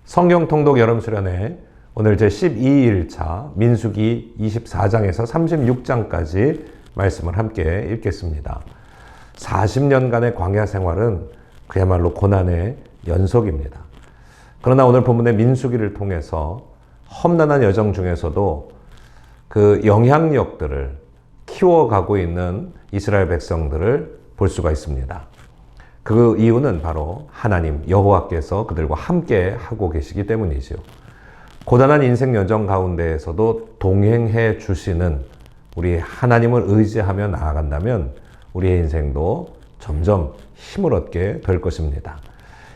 성경 통독 여름 수련회 오늘 제 12일차 민수기 24장에서 36장까지 말씀을 함께 읽겠습니다. 40년간의 광야 생활은 그야말로 고난의 연속입니다. 그러나 오늘 본문의 민수기를 통해서 험난한 여정 중에서도 그 영향력들을 키워가고 있는 이스라엘 백성들을 볼 수가 있습니다. 그 이유는 바로 하나님 여호와께서 그들과 함께 하고 계시기 때문이죠. 고단한 인생 여정 가운데에서도 동행해 주시는 우리 하나님을 의지하며 나아간다면 우리의 인생도 점점 힘을 얻게 될 것입니다.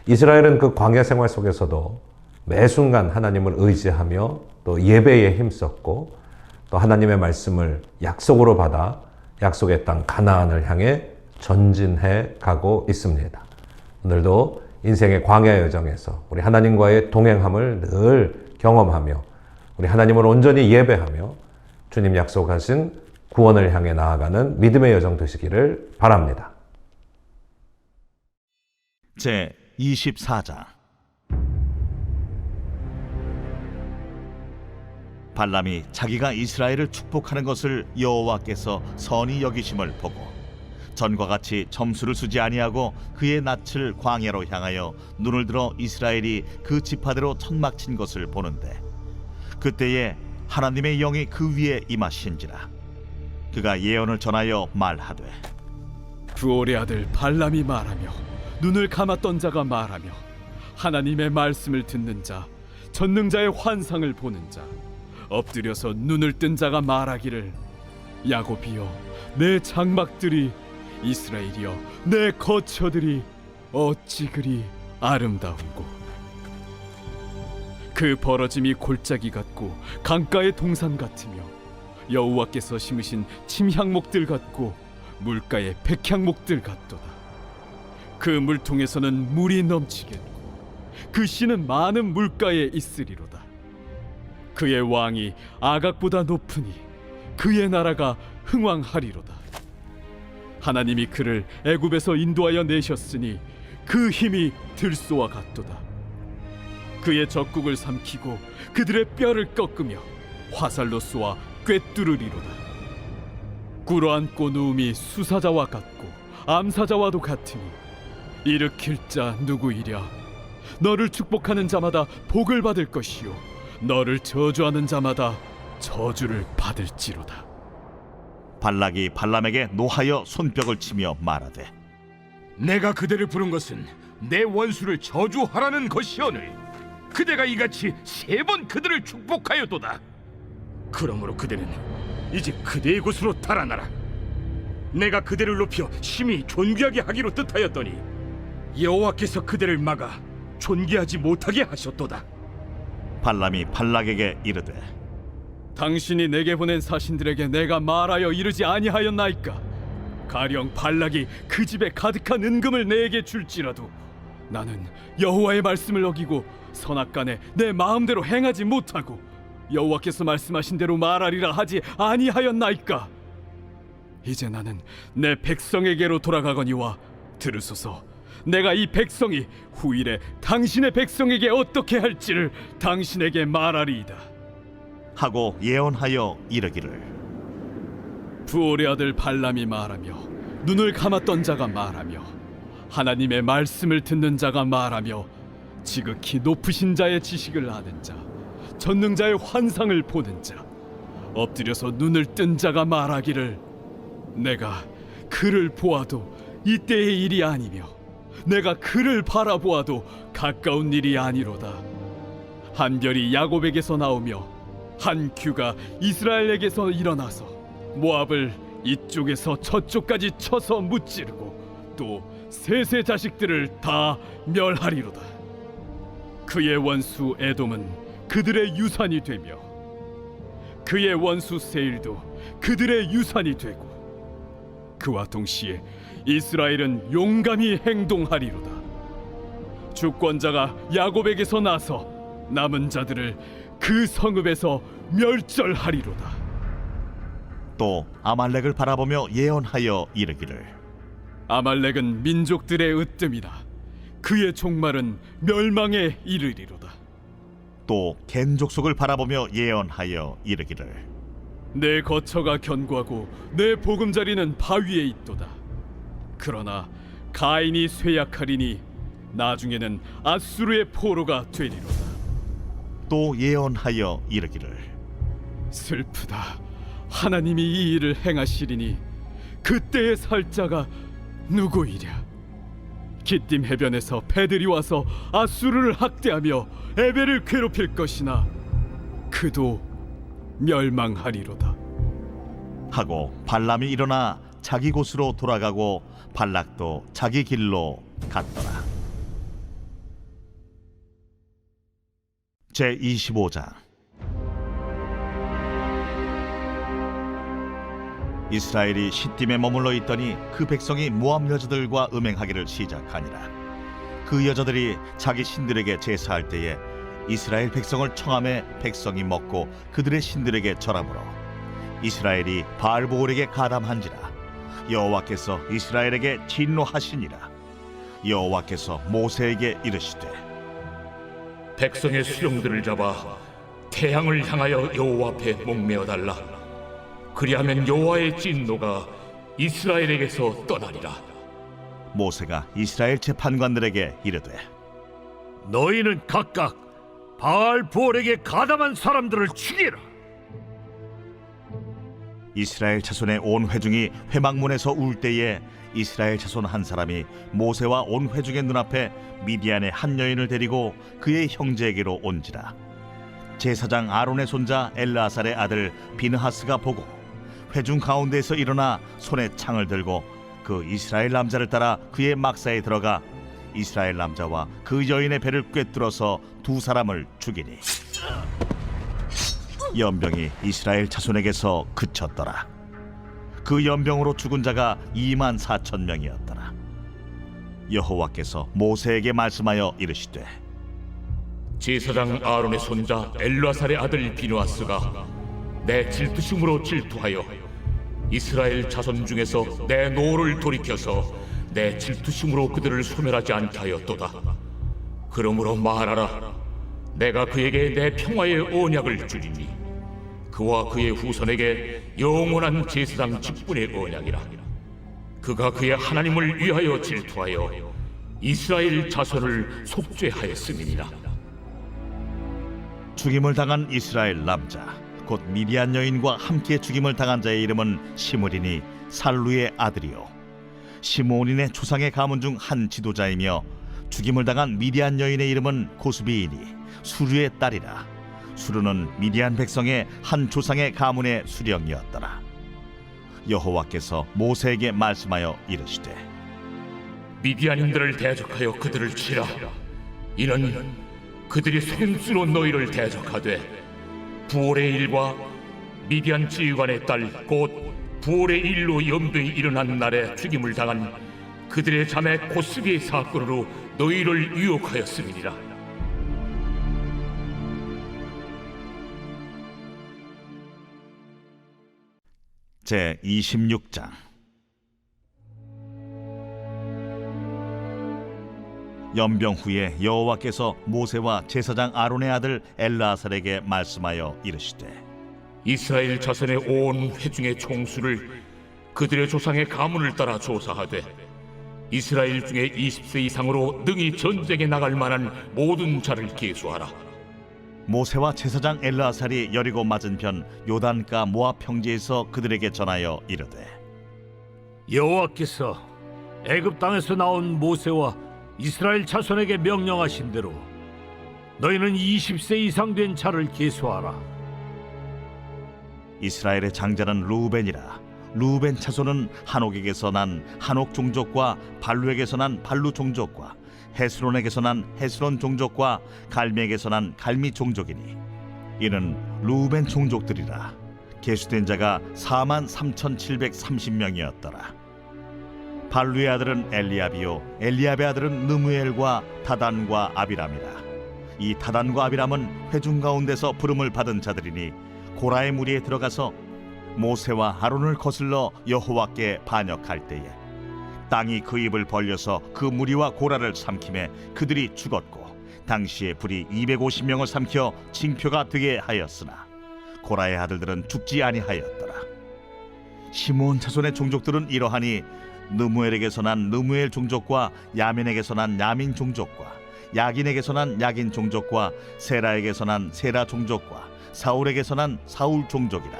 이스라엘은 그 광야 생활 속에서도 매 순간 하나님을 의지하며 또 예배에 힘썼고 또 하나님의 말씀을 약속으로 받아 약속의 땅 가나안을 향해 전진해 가고 있습니다. 오늘도 인생의 광야 여정에서 우리 하나님과의 동행함을 늘 경험하며 우리 하나님을 온전히 예배하며 주님 약속하신 구원을 향해 나아가는 믿음의 여정 되시기를 바랍니다. 제 24장. 발람이 자기가 이스라엘을 축복하는 것을 여호와께서 선히 여기심을 보고 전과 같이 점수를 쓰지 아니하고 그의 낯을 광야로 향하여 눈을 들어 이스라엘이 그 지파대로 천막친 것을 보는데, 그때에 하나님의 영이 그 위에 임하신지라. 그가 예언을 전하여 말하되, 부올의 아들 발람이 말하며 눈을 감았던 자가 말하며 하나님의 말씀을 듣는 자, 전능자의 환상을 보는 자, 엎드려서 눈을 뜬 자가 말하기를, 야곱이여 내 장막들이, 이스라엘이여 내 거처들이 어찌 그리 아름다운고. 그 벌어짐이 골짜기 같고 강가의 동산 같으며 여호와께서 심으신 침향목들 같고 물가의 백향목들 같도다. 그 물통에서는 물이 넘치겠고 그 씨는 많은 물가에 있으리로다. 그의 왕이 아각보다 높으니 그의 나라가 흥왕하리로다. 하나님이 그를 애굽에서 인도하여 내셨으니 그 힘이 들소와 같도다. 그의 적국을 삼키고 그들의 뼈를 꺾으며 화살로 쏘아 꿰뚫으리로다. 꿇어앉고 누움이 수사자와 같고 암사자와도 같으니 일으킬 자 누구이랴. 너를 축복하는 자마다 복을 받을 것이요 너를 저주하는 자마다 저주를 받을지로다. 발락이 발람에게 노하여 손뼉을 치며 말하되, 내가 그대를 부른 것은 내 원수를 저주하라는 것이오늘 그대가 이같이 3번 그들을 축복하였도다. 그러므로 그대는 이제 그대의 곳으로 달아나라. 내가 그대를 높여 심히 존귀하게 하기로 뜻하였더니 여호와께서 그대를 막아 존귀하지 못하게 하셨도다. 발람이 발락에게 이르되, 당신이 내게 보낸 사신들에게 내가 말하여 이르지 아니하였나이까? 가령 발락이 그 집에 가득한 은금을 내게 줄지라도 나는 여호와의 말씀을 어기고 선악간에 내 마음대로 행하지 못하고 여호와께서 말씀하신 대로 말하리라 하지 아니하였나이까? 이제 나는 내 백성에게로 돌아가거니와 들으소서. 내가 이 백성이 후일에 당신의 백성에게 어떻게 할지를 당신에게 말하리이다. 하고 예언하여 이르기를, 부올의 아들 발람이 말하며 눈을 감았던 자가 말하며 하나님의 말씀을 듣는 자가 말하며 지극히 높으신 자의 지식을 아는 자, 전능자의 환상을 보는 자, 엎드려서 눈을 뜬 자가 말하기를, 내가 그를 보아도 이때의 일이 아니며 내가 그를 바라보아도 가까운 일이 아니로다. 한 별이 야곱에게서 나오며 한 규가 이스라엘에게서 일어나서 모압을 이쪽에서 저쪽까지 쳐서 무찌르고 또 셋의 자식들을 다 멸하리로다. 그의 원수 에돔은 그들의 유산이 되며 그의 원수 세일도 그들의 유산이 되고 그와 동시에 이스라엘은 용감히 행동하리로다. 주권자가 야곱에게서 나서 남은 자들을 그 성읍에서 멸절하리로다. 또 아말렉을 바라보며 예언하여 이르기를, 아말렉은 민족들의 으뜸이나 그의 종말은 멸망에 이르리로다. 또 겐 족속을 바라보며 예언하여 이르기를 내 거처가 견고하고 내 보금자리는 바위에 있도다. 그러나 가인이 쇠약하리니 나중에는 아수르의 포로가 되리로다. 또 예언하여 이르기를 슬프다. 하나님이 이 일을 행하시리니 그때의 살 자가 누구이랴? 기띔 해변에서 배들이 와서 아수르를 학대하며 에벨을 괴롭힐 것이나 그도 멸망하리로다. 하고 발람이 일어나 자기 곳으로 돌아가고 발락도 자기 길로 갔더라. 제25장 이스라엘이 시딤에 머물러 있더니 그 백성이 모압 여자들과 음행하기를 시작하니라. 그 여자들이 자기 신들에게 제사할 때에 이스라엘 백성을 청함에 백성이 먹고 그들의 신들에게 절하므로 이스라엘이 바알보올에게 가담한지라. 여호와께서 이스라엘에게 진노하시니라. 여호와께서 모세에게 이르시되 백성의 수령들을 잡아 태양을 향하여 여호와 앞에 목매어 달라. 그리하면 여호와의 진노가 이스라엘에게서 떠나리라. 모세가 이스라엘 재판관들에게 이르되 너희는 각각 바알보올에게 가담한 사람들을 죽이라. 이스라엘 자손의 온 회중이 회막문에서 울 때에 이스라엘 자손 한 사람이 모세와 온 회중의 눈앞에 미디안의 한 여인을 데리고 그의 형제에게로 온지라. 제사장 아론의 손자 엘르아살의 아들 비느하스가 보고 회중 가운데에서 일어나 손에 창을 들고 그 이스라엘 남자를 따라 그의 막사에 들어가 이스라엘 남자와 그 여인의 배를 꿰뚫어서 두 사람을 죽이니 연병이 이스라엘 자손에게서 그쳤더라. 그 연병으로 죽은 자가 24,000명이었더라. 여호와께서 모세에게 말씀하여 이르시되 제사장 아론의 손자 엘르아살의 아들 비느하스가 내 질투심으로 질투하여 이스라엘 자손 중에서 내 노를 돌이켜서 내 질투심으로 그들을 소멸하지 않게 하였도다. 그러므로 말하라. 내가 그에게 내 평화의 언약을 주리니 그와 그의 후손에게 영원한 제사장 직분의 언약이라. 그가 그의 하나님을 위하여 질투하여 이스라엘 자손을 속죄하였음이니라. 죽임을 당한 이스라엘 남자 곧 미디안 여인과 함께 죽임을 당한 자의 이름은 시므리니 살루의 아들이요 시므온인의 조상의 가문 중 한 지도자이며 죽임을 당한 미디안 여인의 이름은 고스비이니 수르의 딸이라. 수르는 미디안 백성의 한 조상의 가문의 수령이었더라. 여호와께서 모세에게 말씀하여 이르시되 미디안인들을 대적하여 그들을 치라. 이는 그들이 손수로 너희를 대적하되 부올의 일과 미디안 지휘관의 딸 곧 부올의 일로 연병이 일어난 날에 죽임을 당한 그들의 자매 고스비의 사건으로 너희를 유혹하였음이니라. 제26장 연병 후에 여호와께서 모세와 제사장 아론의 아들 엘르아살에게 말씀하여 이르시되 이스라엘 자손의 온 회중의 총수를 그들의 조상의 가문을 따라 조사하되 이스라엘 중에 20세 이상으로 능히 전쟁에 나갈 만한 모든 자를 계수하라. 모세와 제사장 엘르아살이 여리고 맞은편 요단가 모압 평지에서 그들에게 전하여 이르되 여호와께서 애굽 땅에서 나온 모세와 이스라엘 자손에게 명령하신 대로 너희는 20세 이상 된 자를 계수하라. 이스라엘의 장자는 루벤이라. 루벤 차손은 한옥에게서 난 한옥 종족과 발루에게서 난 발루 종족과 헤스론에게서 난 헤스론 종족과 갈미에게서 난 갈미 종족이니 이는 루벤 종족들이라. 계수된 자가 43,730명이었더라. 발루의 아들은 엘리압이요 엘리압의 아들은 느무엘과 다단과 아비람이라. 이 다단과 아비람은 회중 가운데서 부름을 받은 자들이니 고라의 무리에 들어가서 모세와 아론을 거슬러 여호와께 반역할 때에 땅이 그 입을 벌려서 그 무리와 고라를 삼키매 그들이 죽었고 당시에 불이 250명을 삼켜 징표가 되게 하였으나 고라의 아들들은 죽지 아니하였더라. 시므온 자손의 종족들은 이러하니 느무엘에게서 난 느무엘 종족과 야민에게서 난 야민 종족과 야긴에게서 난 야긴 종족과 세라에게서 난 세라 종족과 사울에게서 난 사울 종족이라.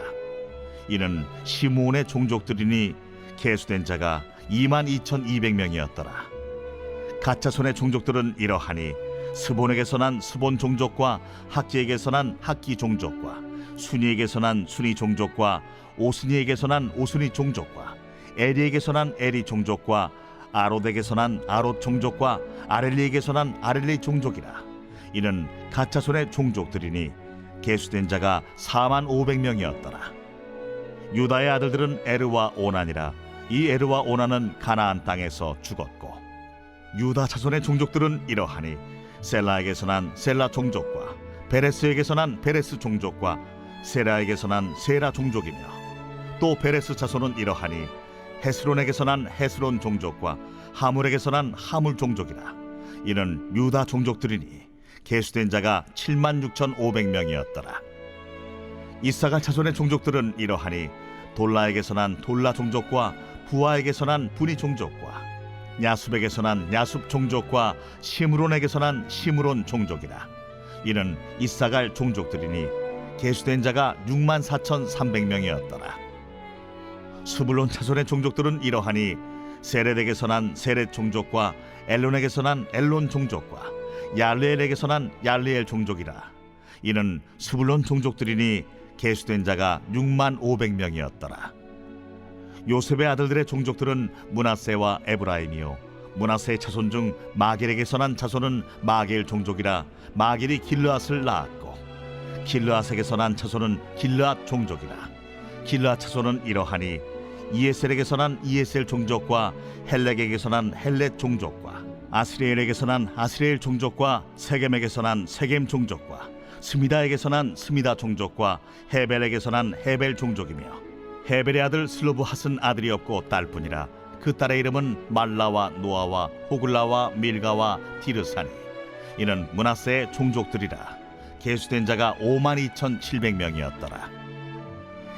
이는 시므온의 종족들이니 계수된 자가 22,200명이었더라. 갓자손의 종족들은 이러하니 스본에게서 난 스본 종족과 학기에게서 난 학기 종족과 순이에게서 난 순이 종족과 오스니에게서 난 오스니 종족과 에리에게서 난 에리 종족과 아롯에게서 난 아롯 종족과 아렐리에게서 난 아렐리 종족이라. 이는 갓자손의 종족들이니 계수된 자가 45,500명이었더라. 유다의 아들들은 에르와 오난이라. 이 에르와 오난은 가나안 땅에서 죽었고 유다 자손의 종족들은 이러하니 셀라에게서 난 셀라 종족과 베레스에게서 난 베레스 종족과 세라에게서 난 세라 종족이며 또 베레스 자손은 이러하니 헤스론에게서 난 헤스론 종족과 하물에게서 난 하물 종족이라. 이는 유다 종족들이니 계수된 자가 76,500명이었더라. 이사갈 자손의 종족들은 이러하니 돌라에게서 난 돌라 종족과 부하에게서 난 부니 종족과 야숲에게서 난 야숲 종족과 시므론에게서 난 시므론 종족이라. 이는 이사갈 종족들이니 계수된 자가 64,300명이었더라. 스불론 자손의 종족들은 이러하니 세렛에게서 난 세렛 종족과 엘론에게서 난 엘론 종족과 얄레엘에게서 난 얄레엘 종족이라. 이는 스불론 종족들이니 계수된 자가 65,500명이었더라. 요셉의 아들들의 종족들은 므낫세와 에브라임이요 므낫세의 자손 중 마겔에게서 난 자손은 마겔 종족이라. 마겔이 길르앗을 낳았고 길르앗에게서 난 자손은 길르앗 종족이라. 길르앗 자손은 이러하니 이에셀에게서 난 이에셀 종족과 헬렉에게서 난 헬렉 종족과 아스리엘에게서 난 아스리엘 종족과 세겜에게서 난 세겜 종족과 스미다에게서 난 스미다 종족과 헤벨에게서 난 헤벨 종족이며 헤벨의 아들 슬로브핫은 아들이 없고 딸뿐이라. 그 딸의 이름은 말라와 노아와 호글라와 밀가와 디르사니. 이는 므낫세의 종족들이라. 계수된 자가 52,700명이었더라.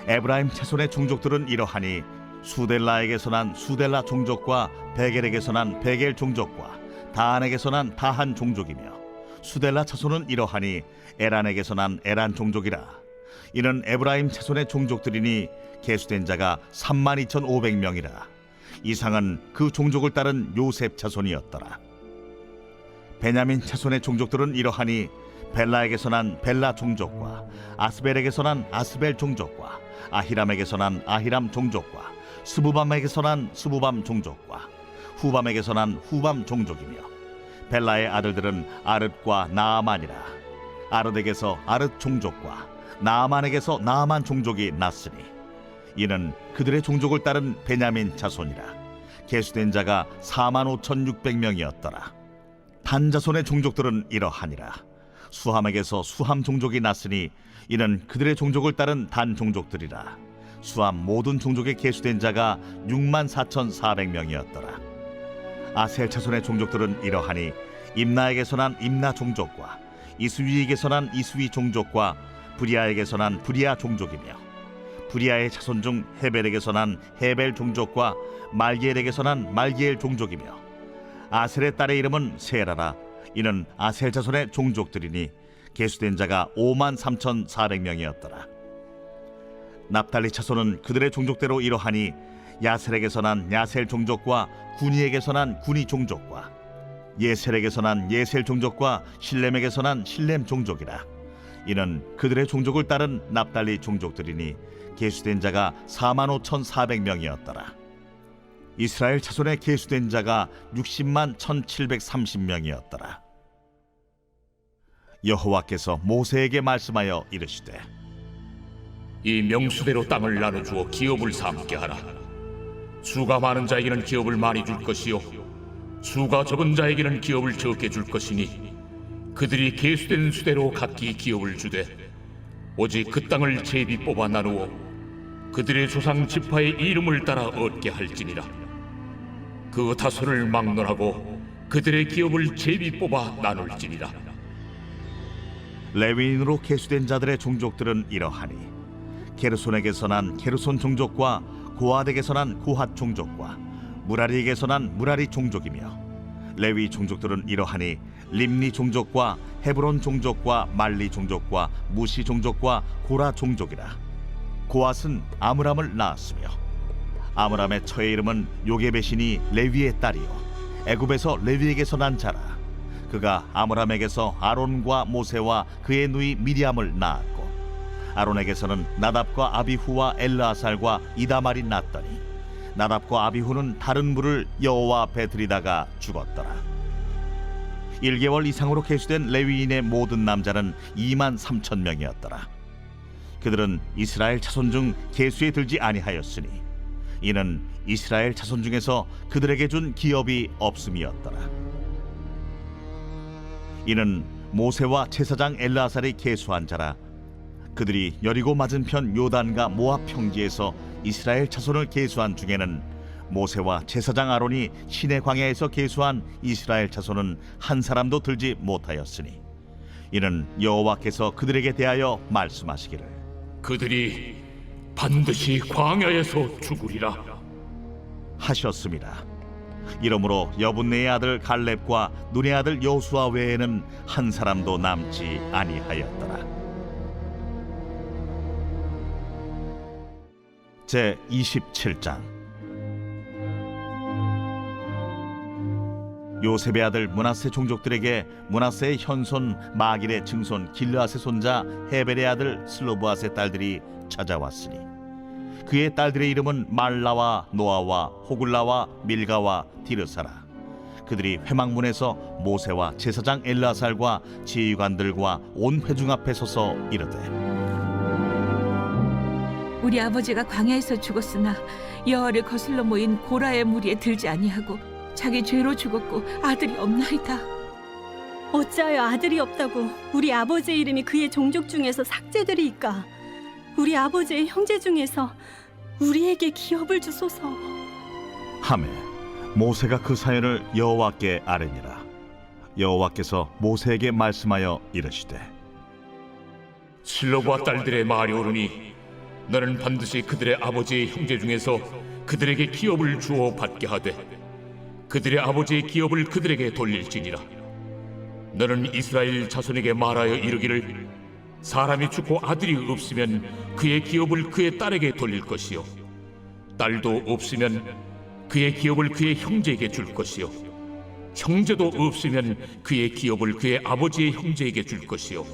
에브라임 자손의 종족들은 이러하니 수델라에게서 난 수델라 종족과 베겔에게서 난 베겔 종족과 다한에게서 난 다한 종족이며 수델라 자손은 이러하니 에란에게서 난 에란 종족이라. 이는 에브라임 자손의 종족들이니 계수된 자가 32,500명이라. 이상은 그 종족을 따른 요셉 자손이었더라. 베냐민 자손의 종족들은 이러하니 벨라에게서 난 벨라 종족과 아스벨에게서 난 아스벨 종족과 아히람에게서 난 아히람 종족과 스부밤에게서 난 스부밤 종족과 후밤에게서 난 후밤 종족이며 벨라의 아들들은 아릇과 나아만이라. 아릇에게서 아릇 종족과 나아만에게서 나아만 종족이 났으니 이는 그들의 종족을 따른 베냐민 자손이라. 계수된 자가 45,600명이었더라. 단 자손의 종족들은 이러하니라. 수함에게서 수함 종족이 났으니 이는 그들의 종족을 따른 단 종족들이라. 수함 모든 종족에 계수된 자가 64,400명이었더라. 아셀 자손의 종족들은 이러하니 임나에게서 난 임나 종족과 이스위에게서 난 이스위 종족과 브리아에게서 난 브리아 종족이며 브리아의 자손 중 헤벨에게서 난 헤벨 종족과 말기엘에게서 난 말기엘 종족이며 아셀의 딸의 이름은 세라라. 이는 아셀 자손의 종족들이니 계수된 자가 53,400명이었더라. 납달리 자손은 그들의 종족대로 이러하니 야셀에게서 난 야셀 종족과 구니에게서 난 구니 종족과 예셀에게서 난 예셀 종족과 실렘에게서 난 실렘 종족이라. 이는 그들의 종족을 따른 납달리 종족들이니 계수된 자가 45,400명이었더라. 이스라엘 자손의 계수된 자가 601,730명이었더라. 여호와께서 모세에게 말씀하여 이르시되 이 명수대로 땅을 나눠주어 기업을 삼게 하라. 수가 많은 자에게는 기업을 많이 줄 것이요 수가 적은 자에게는 기업을 적게 줄 것이니 그들이 계수된 수대로 각기 기업을 주되 오직 그 땅을 제비 뽑아 나누어 그들의 조상 지파의 이름을 따라 얻게 할지니라. 그 다소를 막론하고 그들의 기업을 제비 뽑아 나눌지니라. 레위인으로 계수된 자들의 종족들은 이러하니 게르손에게서 난 게르손 종족과 고핫에게서 난 고핫 종족과 무라리에게서 난 무라리 종족이며 레위 종족들은 이러하니 림니 종족과 헤브론 종족과 말리 종족과 무시 종족과 고라 종족이라. 고핫은 아므람을 낳았으며 아므람의 처의 이름은 요게벳이니 레위의 딸이요 애굽에서 레위에게서 난 자라. 그가 아므람에게서 아론과 모세와 그의 누이 미리암을 낳았고 아론에게서는 나답과 아비후와 엘르아살과 이다말이 낳았더니 나답과 아비후는 다른 물을 여호와 앞에 들이다가 죽었더라. 1개월 이상으로 계수된 레위인의 모든 남자는 2만 3천 명이었더라. 그들은 이스라엘 자손 중 계수에 들지 아니하였으니 이는 이스라엘 자손 중에서 그들에게 준 기업이 없음이었더라. 이는 모세와 제사장 엘르아살이 계수한 자라. 그들이 여리고 맞은편 요단과 모압 평지에서 이스라엘 자손을 계수한 중에는 모세와 제사장 아론이 시내 광야에서 계수한 이스라엘 자손은 한 사람도 들지 못하였으니 이는 여호와께서 그들에게 대하여 말씀하시기를 그들이 반드시 광야에서 죽으리라. 하셨습니다. 이러므로 여분네의 아들 갈렙과 눈의 아들 여호수아 외에는 한 사람도 남지 아니하였더라. 제 27장. 요셉의 아들 므낫세 종족들에게 므낫세의 현손 마길의 증손 길르앗의 손자 헤벨의 아들 슬로브앗의 딸들이 찾아왔으니 그의 딸들의 이름은 말라와 노아와 호글라와 밀가와 디르사라. 그들이 회막문에서 모세와 제사장 엘르아살과 지휘관들과 온 회중 앞에 서서 이르되 우리 아버지가 광야에서 죽었으나 여호와를 거슬러 모인 고라의 무리에 들지 아니하고 자기 죄로 죽었고 아들이 없나이다. 어찌하여 아들이 없다고 우리 아버지의 이름이 그의 종족 중에서 삭제되리이까? 우리 아버지의 형제 중에서 우리에게 기업을 주소서. 하매 모세가 그 사연을 여호와께 아뢰니라. 여호와께서 모세에게 말씀하여 이르시되 실로브와 딸들의 말이 옳으니 너는 반드시 그들의 아버지의 형제 중에서 그들에게 기업을 주어 받게 하되 그들의 아버지의 기업을 그들에게 돌릴지니라. 너는 이스라엘 자손에게 말하여 이르기를 사람이 죽고 아들이 없으면 그의 기업을 그의 딸에게 돌릴 것이요 딸도 없으면 그의 기업을 그의 형제에게 줄 것이요 형제도 없으면 그의 기업을 그의 아버지의 형제에게 줄 것이요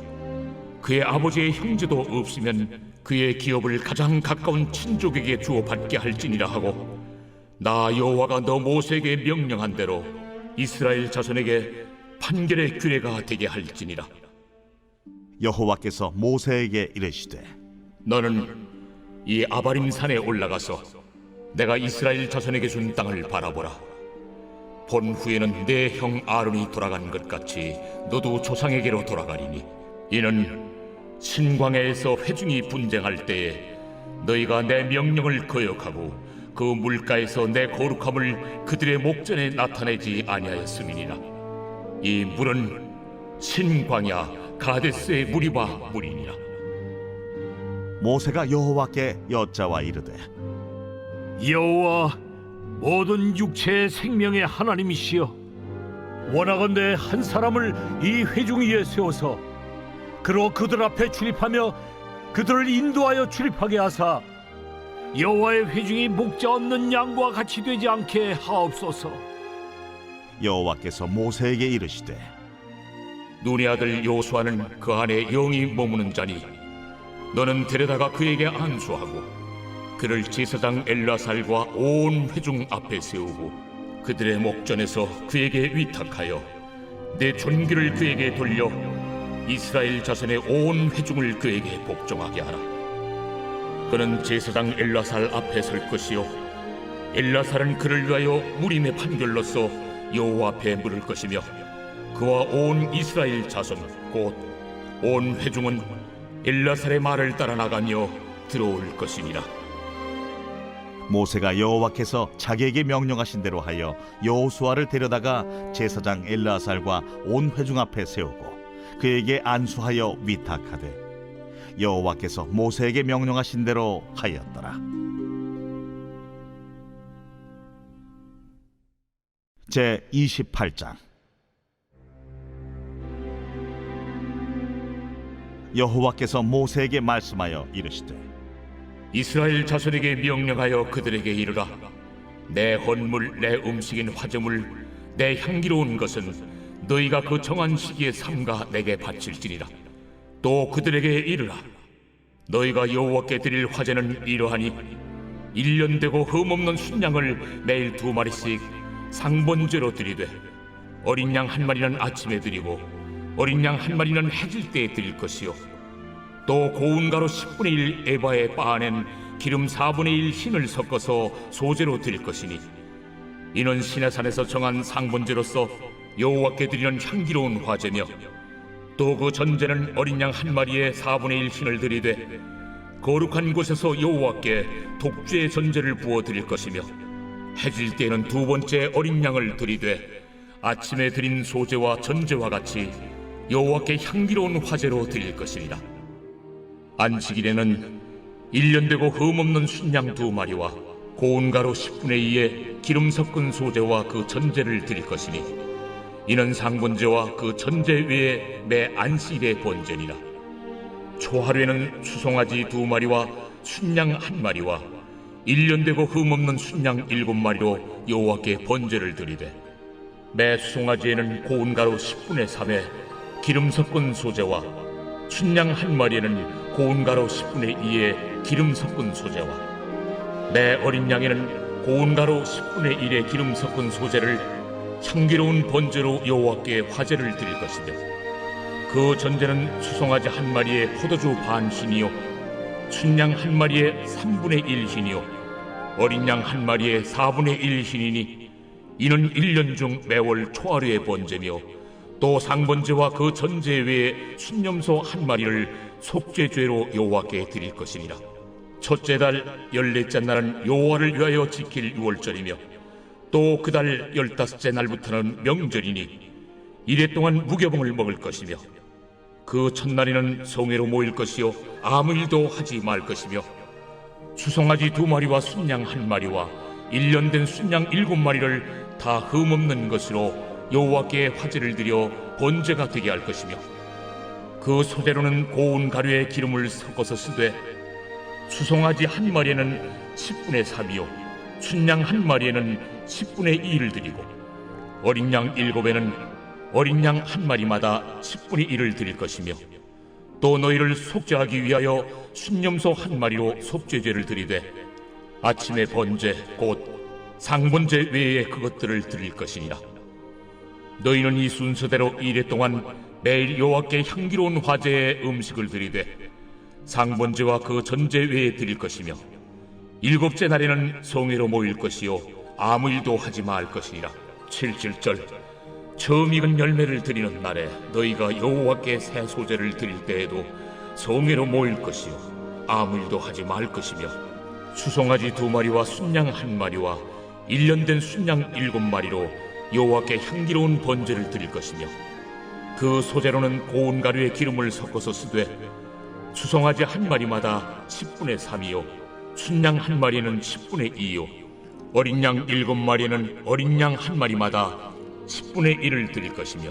그의 아버지의 형제도 없으면 그의 기업을 가장 가까운 친족에게 주어 받게 할지니라 하고 나 여호와가 너 모세에게 명령한 대로 이스라엘 자손에게 판결의 규례가 되게 할지니라. 여호와께서 모세에게 이르시되 너는 이 아바림 산에 올라가서 내가 이스라엘 자손에게 준 땅을 바라보라. 본 후에는 내 형 아론이 돌아간 것 같이 너도 조상에게로 돌아가리니 이는 신광야에서 회중이 분쟁할 때에 너희가 내 명령을 거역하고 그 물가에서 내 거룩함을 그들의 목전에 나타내지 아니하였음이니라. 이 물은 신광야 가데스의 무리바 물이니라. 모세가 여호와께 여짜와 이르되 여호와 모든 육체의 생명의 하나님이시여 원하건대 한 사람을 이 회중 위에 세워서 그로 그들 앞에 출입하며 그들을 인도하여 출입하게 하사 여호와의 회중이 목자 없는 양과 같이 되지 않게 하옵소서. 여호와께서 모세에게 이르시되 눈의 아들 여호수아는 그 안에 영이 머무는 자니 너는 데려다가 그에게 안수하고 그를 제사장 엘르아살과 온 회중 앞에 세우고 그들의 목전에서 그에게 위탁하여 내 존귀를 그에게 돌려 이스라엘 자손의 온 회중을 그에게 복종하게 하라. 그는 제사장 엘르아살 앞에 설 것이요 엘르아살은 그를 위하여 무림의 판결로서 여호와 앞에 물을 것이며 그와 온 이스라엘 자손 곧 온 회중은 엘르아살의 말을 따라 나가며 들어올 것이니라. 모세가 여호와께서 자기에게 명령하신 대로 하여 여호수아를 데려다가 제사장 엘르아살과 온 회중 앞에 세우고 그에게 안수하여 위탁하되 여호와께서 모세에게 명령하신 대로 하였더라. 제 28장. 여호와께서 모세에게 말씀하여 이르시되 이스라엘 자손에게 명령하여 그들에게 이르라. 내 헌물, 내 음식인 화제물, 내 향기로운 것은 너희가 그 정한 시기에 삼가 내게 바칠지니라. 또 그들에게 이르라. 너희가 여호와께 드릴 화제는 이러하니 1년 되고 흠없는 순양을 매일 2마리씩 상번제로 드리되 어린 양 1마리는 아침에 드리고 어린 양 1마리는 해질 때에 드릴 것이요 또 고운 가루 10분의 1 에바에 빻아낸 기름 4분의 1 흰을 섞어서 소제로 드릴 것이니 이는 시내산에서 정한 상번제로서 여호와께 드리는 향기로운 화제며 또 그 전제는 어린 양 1마리에 4분의 1 흰을 드리되 거룩한 곳에서 여호와께 독주의 전제를 부어 드릴 것이며 해질 때에는 2번째 어린 양을 드리되 아침에 드린 소제와 전제와 같이 여호와께 향기로운 화제로 드릴 것이니라. 안식일에는 1년 되고 흠없는 순양 2마리와 고운 가루 10분의 2에 기름 섞은 소제와 그 전제를 드릴 것이니 이는 상번제와 그 전제 외에 매 안식일의 번제니라. 초하루에는 수송아지 2마리와 순양 1마리와 1년 되고 흠없는 순양 7마리로 여호와께 번제를 드리되 매 수송아지에는 고운 가루 10분의 3에 기름 섞은 소제와 순양 1마리에는 고운 가루 10분의 2에 기름 섞은 소제와 매 어린 양에는 고운 가루 10분의 1에 기름 섞은 소제를 향기로운 번제로 여호와께 화제를 드릴 것이며 그 전제는 수송아지 1마리에 포도주 반 흰이요 순양 1마리에 3분의 1 흰이요 어린 양 1마리에 4분의 1 흰이니 이는 1년 중 매월 초하루의 번제며 또 상번제와 그 전제 외에 순념소 1마리를 속죄죄로 여호와께 드릴 것이니라. 첫째 달 14째 날은 여호와를 위하여 지킬 유월절이며 또 그 달 15째 날부터는 명절이니 이래 동안 무교봉을 먹을 것이며 그 첫날에는 성회로 모일 것이요 아무 일도 하지 말 것이며 수송아지 2마리와 순양 1마리와 1년 된 순양 7마리를 다 흠없는 것으로 여호와께 화제를 드려 번제가 되게 할 것이며 그 소재로는 고운 가루에 기름을 섞어서 쓰되 수송아지 1마리에는 10분의 3이요 순양 1마리에는 10분의 2를 드리고 어린 양 7에는 어린 양 1마리마다 10분의 1을 드릴 것이며 또 너희를 속죄하기 위하여 순념소 1마리로 속죄제를 드리되 아침의 번제 곧 상번제 외에 그것들을 드릴 것이니라. 너희는 이 순서대로 이래 동안 매일 여호와께 향기로운 화제의 음식을 드리되 상번제와 그 전제 외에 드릴 것이며 7째 날에는 성회로 모일 것이요 아무 일도 하지 말 것이니라. 7절 처음 익은 열매를 드리는 날에 너희가 여호와께 새 소제를 드릴 때에도 성회로 모일 것이요 아무 일도 하지 말 것이며 수송아지 2마리와 순양 1마리와 1년 된 순양 7마리로 여호와께 향기로운 번제를 드릴 것이며 그 소제로는 고운 가루에 기름을 섞어서 쓰되 수송아지 1마리마다 10분의 3이요 순양 1마리는 10분의 2요 어린 양 7마리는 어린 양 1마리마다 10분의 1을 드릴 것이며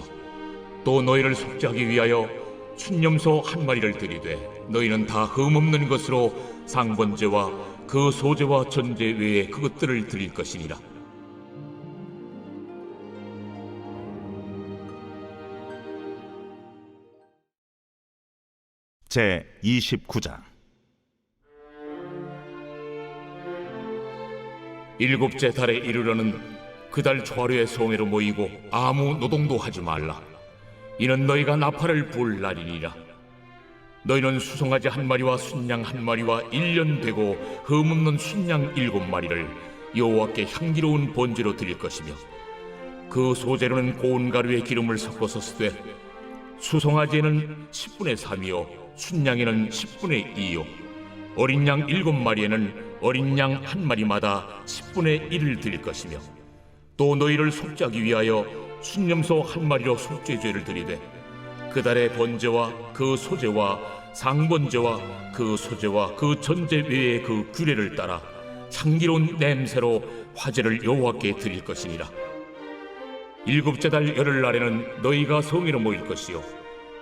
또 너희를 속죄하기 위하여 순념소 1마리를 드리되 너희는 다 흠없는 것으로 상번제와 그 소제와 전제 외에 그것들을 드릴 것이니라. 제 29장. 7째 달에 이르러는 그 달 초하루에 성회로 모이고 아무 노동도 하지 말라. 이는 너희가 나팔을 불 날이니라. 너희는 수송아지 1마리와 순양 1마리와 1년 되고 흠없는 순양 7마리를 여호와께 향기로운 번제로 드릴 것이며 그 소제로는 고운 가루에 기름을 섞어서 쓰되 수송아지에는 10분의 3이요 순양에는 10분의 2요 어린 양 7마리에는 어린 양 1마리마다 10분의 1을 드릴 것이며 또 너희를 속죄하기 위하여 순념소 1마리로 속죄죄를 드리되 그 달의 번제와 그 소제와 상번제와 그 소제와 그 전제 외에 그 규례를 따라 향기로운 냄새로 화제를 여호와께 드릴 것이니라. 일곱째 달 열흘날에는 너희가 성회로 모일 것이요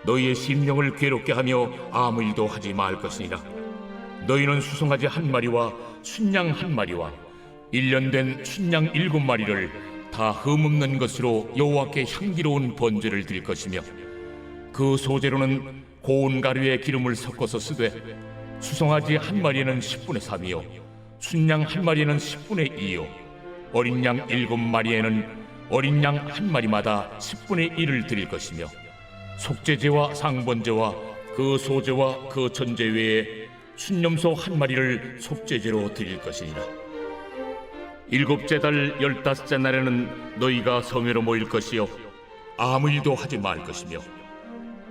너희의 심령을 괴롭게 하며 아무 일도 하지 말 것이니라. 너희는 수송아지 한 마리와 순양 한 마리와 1년 된 순양 7마리를 다 흠없는 것으로 여호와께 향기로운 번제를 드릴 것이며 그 소재로는 고운 가루에 기름을 섞어서 쓰되 수송아지 한 마리에는 10분의 3이요 순양 한 마리에는 10분의 2요 어린 양 7마리에는 어린 양 한 마리마다 10분의 1을 드릴 것이며 속죄제와 상번제와 그 소제와 그 전제 외에 순념소 한 마리를 속죄제로 드릴 것이니라. 일곱째 달 15째 날에는 너희가 성회로 모일 것이요 아무 일도 하지 말 것이며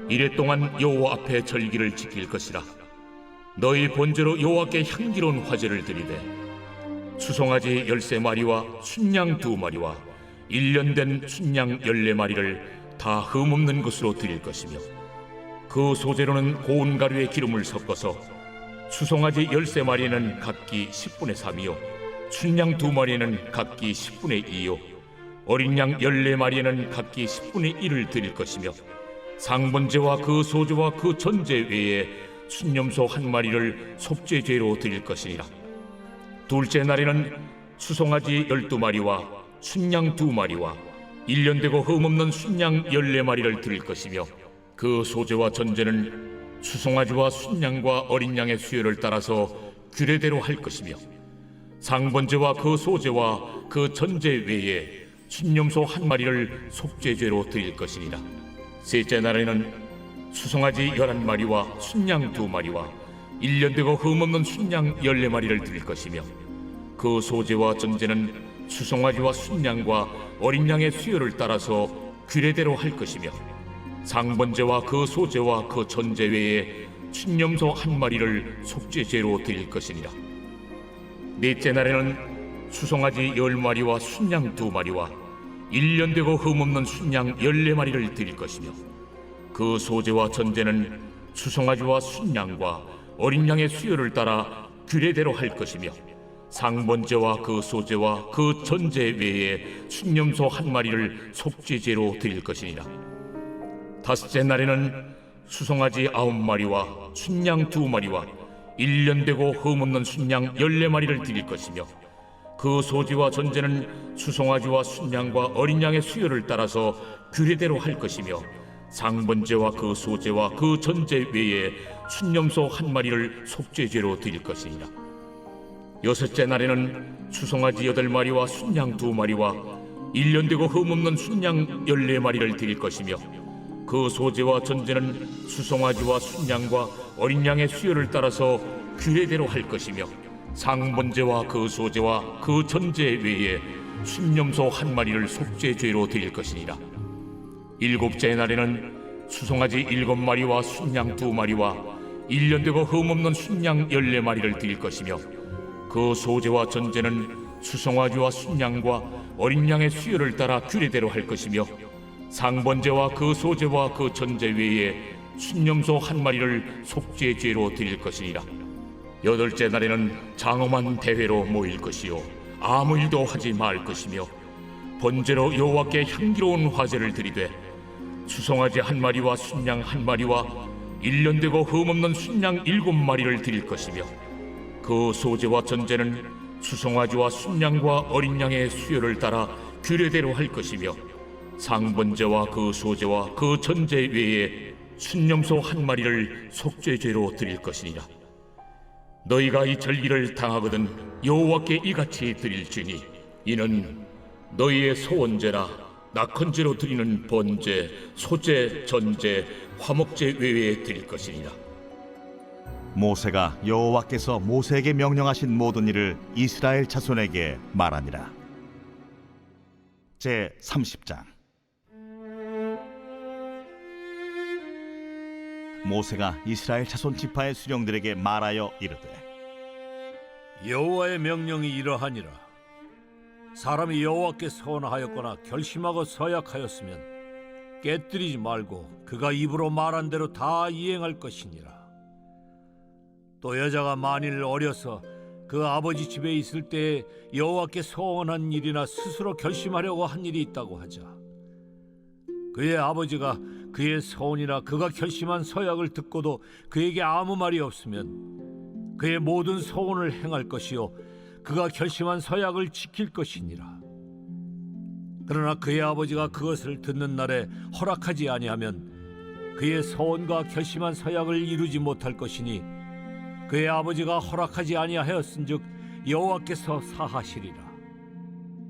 이래 동안 여호와 앞에 절기를 지킬 것이라. 너희 본제로 여호와께 향기로운 화제를 드리되 수송아지 13마리와 순양 2마리와 1년 된 순양 14마리를 다 흠없는 것으로 드릴 것이며 그 소재로는 고운 가루에 기름을 섞어서 수송아지 13마리는 각기 10분의 3이요 순양 2마리는 각기 10분의 2요 어린 양 14마리에는 각기 10분의 1을 드릴 것이며 상번제와 그 소제와 그 전제 외에 순념소 한 마리를 속죄죄로 드릴 것이니라. 둘째 날에는 수송아지 12마리와 순양 2마리와 1년 되고 흠없는 순양 14마리를 드릴 것이며 그 소제와 전제는 수송아지와 순양과 어린 양의 수요를 따라서 규례대로 할 것이며 상번제와 그 소제와 그 전제 외에 순념소 한 마리를 속죄죄로 드릴 것이니라. 셋째 날에는 수송아지 11마리와 순양 2마리와 1년 되고 흠없는 순양 14마리를 드릴 것이며 그 소제와 전제는 수송아지와 순양과 어린 양의 수요를 따라서 규례대로 할 것이며 상번제와 그 소제와 그 전제 외에 순념소 한 마리를 속죄죄로 드릴 것이니라. 넷째 날에는 수송아지 10마리와 순양 2마리와 1년 되고 흠없는 순양 14마리를 드릴 것이며 그 소제와 전제는 수송아지와 순양과 어린 양의 수요를 따라 규례대로 할 것이며 상번제와 그 소제와 그 전제 외에 순념소 한 마리를 속죄죄로 드릴 것이니라. 다섯째 날에는 수송아지 9마리와 순양 2마리와 1년 되고 흠없는 순양 14마리를 드릴 것이며 그 소지와 전제는 수송아지와 순양과 어린 양의 수요를 따라서 규례대로 할 것이며 상번제와 그 소제와 그 전제 외에 순념소 한 마리를 속죄죄로 드릴 것이니라. 여섯째 날에는 수송아지 8마리와 순양 2마리와 1년 되고 흠없는 순양 14마리를 드릴 것이며 그 소제와 전제는 수송아지와 순양과 어린 양의 수요를 따라서 규례대로 할 것이며 상번제와 그 소제와 그 전제 외에 순념소 한 마리를 속죄죄로 드릴 것이니라. 일곱째 날에는 수송아지 7마리와 순양 2마리와 1년 되고 흠없는 순양 14마리를 드릴 것이며 그 소제와 전제는 수송아지와 순양과 어린 양의 수요를 따라 규례대로 할 것이며 상번제와 그 소제와 그 전제 외에 순념소 한 마리를 속죄죄로 드릴 것이니라. 여덟째 날에는 장엄한 대회로 모일 것이요 아무 일도 하지 말 것이며 번제로 여호와께 향기로운 화제를 드리되 수송아지 한 마리와 순양 한 마리와 1년 되고 흠없는 순양 7마리를 드릴 것이며 그 소제와 전제는 수송아지와 순양과 어린 양의 수요를 따라 규례대로 할 것이며 상번제와 그 소제와 그 전제 외에 순념소 한 마리를 속죄죄로 드릴 것이니라. 너희가 이 절기를 당하거든 여호와께 이같이 드릴지니 이는 너희의 소원제나 낙헌제로 드리는 번제, 소제, 전제, 화목제 외에 드릴 것이니라. 모세가 여호와께서 모세에게 명령하신 모든 일을 이스라엘 자손에게 말하니라. 제 30장. 모세가 이스라엘 자손 지파의 수령들에게 말하여 이르되 여호와의 명령이 이러하니라. 사람이 여호와께 서원하였거나 결심하고 서약하였으면 깨뜨리지 말고 그가 입으로 말한 대로 다 이행할 것이니라. 또 여자가 만일 어려서 그 아버지 집에 있을 때에 여호와께 서원한 일이나 스스로 결심하려고 한 일이 있다고 하자. 그의 아버지가 그의 서원이나 그가 결심한 서약을 듣고도 그에게 아무 말이 없으면 그의 모든 서원을 행할 것이요 그가 결심한 서약을 지킬 것이니라. 그러나 그의 아버지가 그것을 듣는 날에 허락하지 아니하면 그의 서원과 결심한 서약을 이루지 못할 것이니 그의 아버지가 허락하지 아니하였은즉 여호와께서 사하시리라.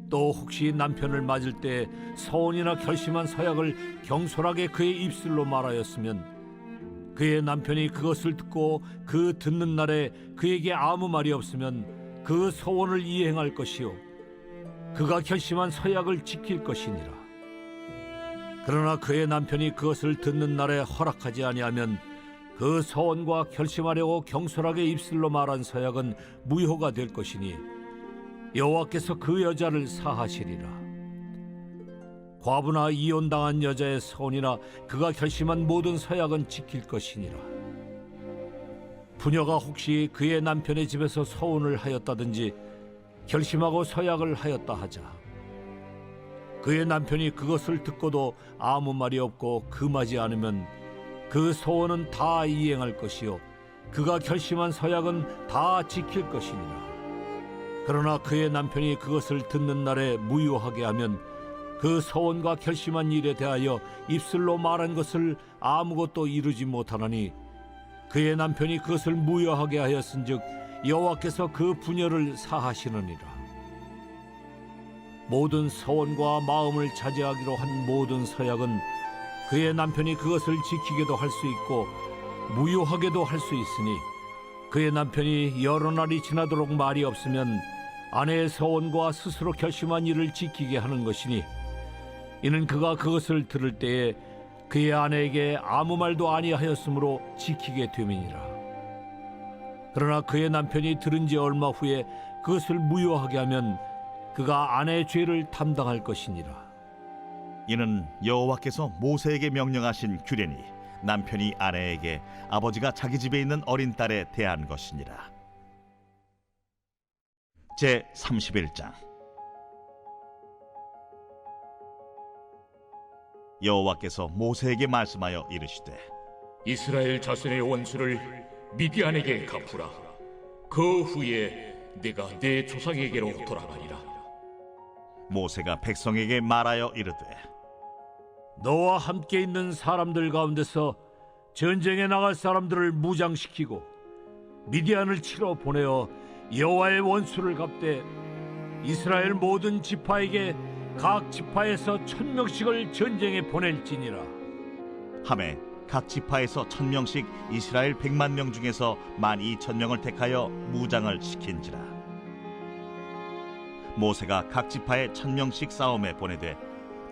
또 혹시 남편을 맞을 때 서원이나 결심한 서약을 경솔하게 그의 입술로 말하였으면 그의 남편이 그것을 듣고 그 듣는 날에 그에게 아무 말이 없으면 그 서원을 이행할 것이요 그가 결심한 서약을 지킬 것이니라. 그러나 그의 남편이 그것을 듣는 날에 허락하지 아니하면 그 서원과 결심하려고 경솔하게 입술로 말한 서약은 무효가 될 것이니 여호와께서 그 여자를 사하시리라. 과부나 이혼당한 여자의 서원이나 그가 결심한 모든 서약은 지킬 것이니라. 부녀가 혹시 그의 남편의 집에서 서원을 하였다든지 결심하고 서약을 하였다 하자. 그의 남편이 그것을 듣고도 아무 말이 없고 금하지 않으면 그 서원은 다 이행할 것이요 그가 결심한 서약은 다 지킬 것이니라. 그러나 그의 남편이 그것을 듣는 날에 무효하게 하면 그 서원과 결심한 일에 대하여 입술로 말한 것을 아무것도 이루지 못하나니 그의 남편이 그것을 무효하게 하였은즉 여호와께서 그 부녀를 사하시느니라. 모든 서원과 마음을 차지하기로 한 모든 서약은 그의 남편이 그것을 지키게도 할 수 있고 무효하게도 할 수 있으니 그의 남편이 여러 날이 지나도록 말이 없으면 아내의 서원과 스스로 결심한 일을 지키게 하는 것이니 이는 그가 그것을 들을 때에 그의 아내에게 아무 말도 아니하였으므로 지키게 됨이니라. 그러나 그의 남편이 들은 지 얼마 후에 그것을 무효하게 하면 그가 아내의 죄를 담당할 것이니라. 이는 여호와께서 모세에게 명령하신 규례니 남편이 아내에게 아버지가 자기 집에 있는 어린 딸에 대한 것이니라. 제 31장. 여호와께서 모세에게 말씀하여 이르시되 이스라엘 자손의 원수를 미디안에게 갚으라. 그 후에 내가 내 조상에게로 돌아가리라. 모세가 백성에게 말하여 이르되 너와 함께 있는 사람들 가운데서 전쟁에 나갈 사람들을 무장시키고 미디안을 치러 보내어 여호와의 원수를 갚되 이스라엘 모든 지파에게 각 지파에서 1000명씩을 전쟁에 보낼지니라. 하매 각 지파에서 1000명씩 이스라엘 100만 명 중에서 12,000명을 택하여 무장을 시킨지라. 모세가 각 지파에 1000명씩 싸움에 보내되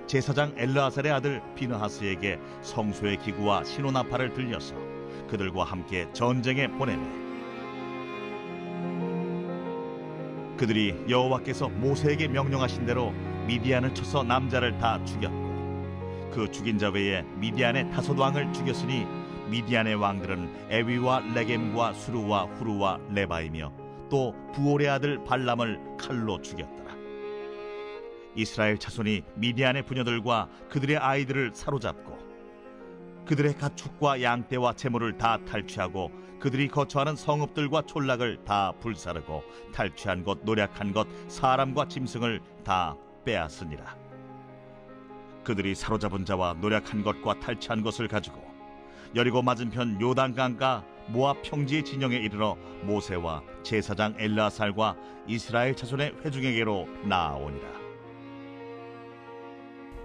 제사장 엘르아살의 아들 비느하스에게 성소의 기구와 시노나팔을 들려서 그들과 함께 전쟁에 보내매 그들이 여호와께서 모세에게 명령하신 대로 미디안을 쳐서 남자를 다 죽였고 그 죽인 자 외에 미디안의 5왕을 죽였으니 미디안의 왕들은 에위와 레겜과 수루와 후루와 레바이며 또 부올의 아들 발람을 칼로 죽였더라. 이스라엘 자손이 미디안의 부녀들과 그들의 아이들을 사로잡고 그들의 가축과 양떼와 재물을 다 탈취하고 그들이 거처하는 성읍들과 촌락을 다 불사르고 탈취한 것 노략한 것 사람과 짐승을 다 빼앗으니라. 그들이 사로잡은 자와 노략한 것과 탈취한 것을 가지고 여리고 맞은편 요단강가 모압 평지의 진영에 이르러 모세와 제사장 엘르아살과 이스라엘 자손의 회중에게로 나아오니라.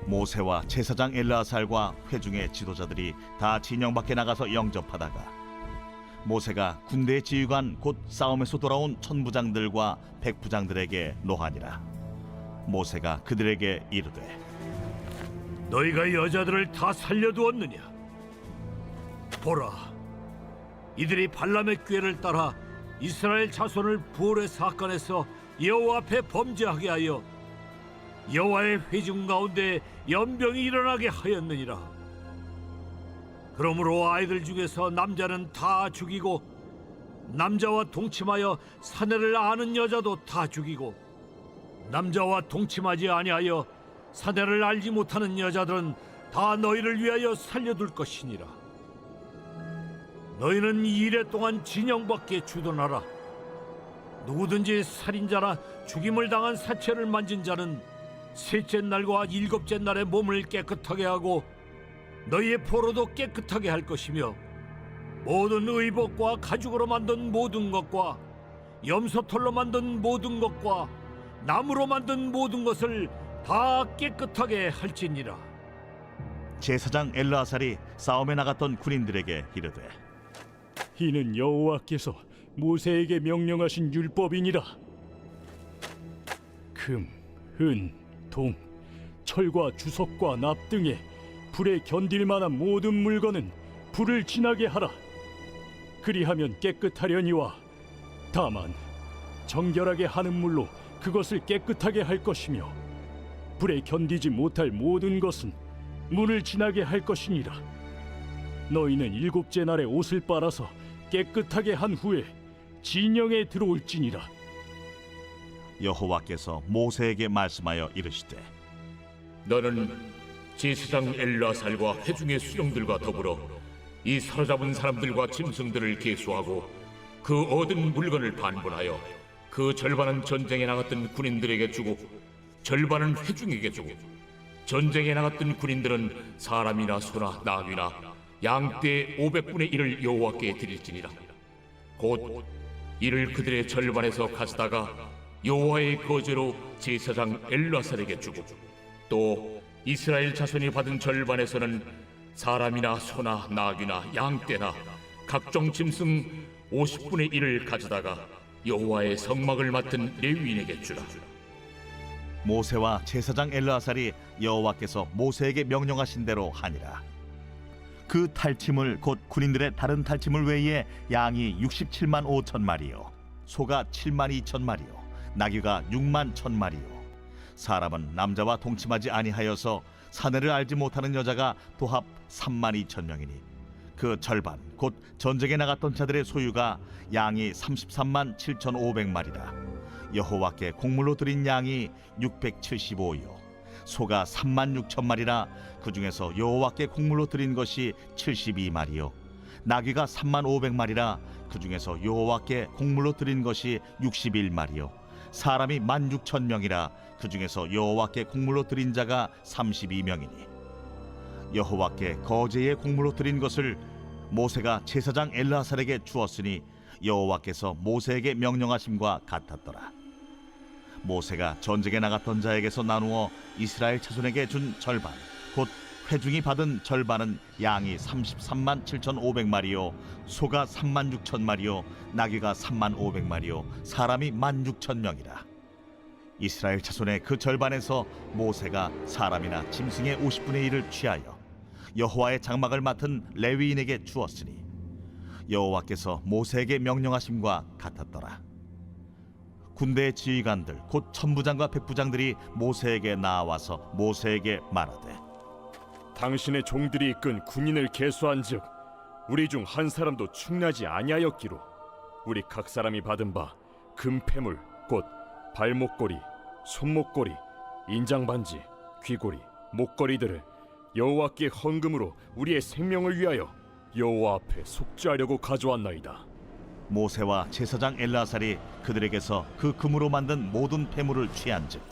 모세와 제사장 엘르아살과 회중의 지도자들이 다 진영 밖에 나가서 영접하다가 모세가 군대의 지휘관 곧 싸움에서 돌아온 천부장들과 백부장들에게 노하니라. 모세가 그들에게 이르되 너희가 여자들을 다 살려두었느냐? 보라, 이들이 발람의 꾀를 따라 이스라엘 자손을 부올의 사건에서 여호와 앞에 범죄하게 하여 여호와의 회중 가운데 연병이 일어나게 하였느니라. 그러므로 아이들 중에서 남자는 다 죽이고 남자와 동침하여 사내를 아는 여자도 다 죽이고 남자와 동침하지 아니하여 사내를 알지 못하는 여자들은 다 너희를 위하여 살려둘 것이니라. 너희는 이 일에 동안 진영밖에 주둔하라. 누구든지 살인자나 죽임을 당한 사체를 만진 자는 셋째 날과 일곱째 날에 몸을 깨끗하게 하고 너희의 포로도 깨끗하게 할 것이며 모든 의복과 가죽으로 만든 모든 것과 염소털로 만든 모든 것과 나무로 만든 모든 것을 다 깨끗하게 할지니라. 제사장 엘르아살이 싸움에 나갔던 군인들에게 이르되 이는 여호와께서 모세에게 명령하신 율법이니라. 금, 은, 동, 철과 주석과 납 등에 불에 견딜 만한 모든 물건은 불을 지나게 하라. 그리하면 깨끗하려니와 다만 정결하게 하는 물로 그것을 깨끗하게 할 것이며 불에 견디지 못할 모든 것은 물을 지나게 할 것이니라. 너희는 일곱째 날에 옷을 빨아서 깨끗하게 한 후에 진영에 들어올지니라. 여호와께서 모세에게 말씀하여 이르시되 너는 제사장 엘르아살과 회중의 수령들과 더불어 이 사로잡은 사람들과 짐승들을 계수하고 그 얻은 물건을 반분하여 그 절반은 전쟁에 나갔던 군인들에게 주고 절반은 회중에게 주고 전쟁에 나갔던 군인들은 사람이나 소나 나귀나 양떼 500분의 1을 여호와께 드릴지니라. 곧 이를 그들의 절반에서 가져다가 여호와의 거제로 제사장 엘르아살에게 주고 또 이스라엘 자손이 받은 절반에서는 사람이나 소나 나귀나 양떼나 각종 짐승 50분의 1을 가져다가 여호와의 성막을 맡은 레위인에게 주라. 모세와 제사장 엘르아살이 여호와께서 모세에게 명령하신 대로 하니라. 그 탈침을 곧 군인들의 다른 탈침을 외에 양이 67만 5천 마리요 소가 7만 2천 마리요 나귀가 6만 1천 마리요 사람은 남자와 동침하지 아니하여서 사내를 알지 못하는 여자가 도합 3만 2천 명이니 그 절반 곧 전쟁에 나갔던 자들의 소유가 양이 33만 7,500마리라. 여호와께 곡물로 드린 양이 675요 소가 3만 6천 마리라. 그 중에서 여호와께 곡물로 드린 것이 72마리요 나귀가 3만 500마리라. 그 중에서 여호와께 곡물로 드린 것이 61마리요 사람이 16,000명이라. 그 중에서 여호와께 곡물로 드린 자가 32명이니 여호와께 거제의 곡물로 드린 것을 모세가 제사장 엘르아살에게 주었으니 여호와께서 모세에게 명령하심과 같았더라. 모세가 전쟁에 나갔던 자에게서 나누어 이스라엘 자손에게 준 절반 곧 회중이 받은 절반은 양이 33만 7,500마리요 소가 3만 6천 마리요 나귀가 3만 500마리요 사람이 16,000명이라. 이스라엘 자손의 그 절반에서 모세가 사람이나 짐승의 50분의 1을 취하여 여호와의 장막을 맡은 레위인에게 주었으니 여호와께서 모세에게 명령하심과 같았더라. 군대의 지휘관들 곧 천부장과 백부장들이 모세에게 나와서 모세에게 말하되 당신의 종들이 이끈 군인을 계수한즉 우리 중 한 사람도 충나지 아니하였기로 우리 각 사람이 받은 바 금패물 곧 발목걸이, 손목걸이, 인장반지, 귀고리, 목걸이들을 여호와께 헌금으로 우리의 생명을 위하여 여호와 앞에 속죄하려고 가져왔나이다. 모세와 제사장 엘르아살이 그들에게서 그 금으로 만든 모든 패물을 취한즉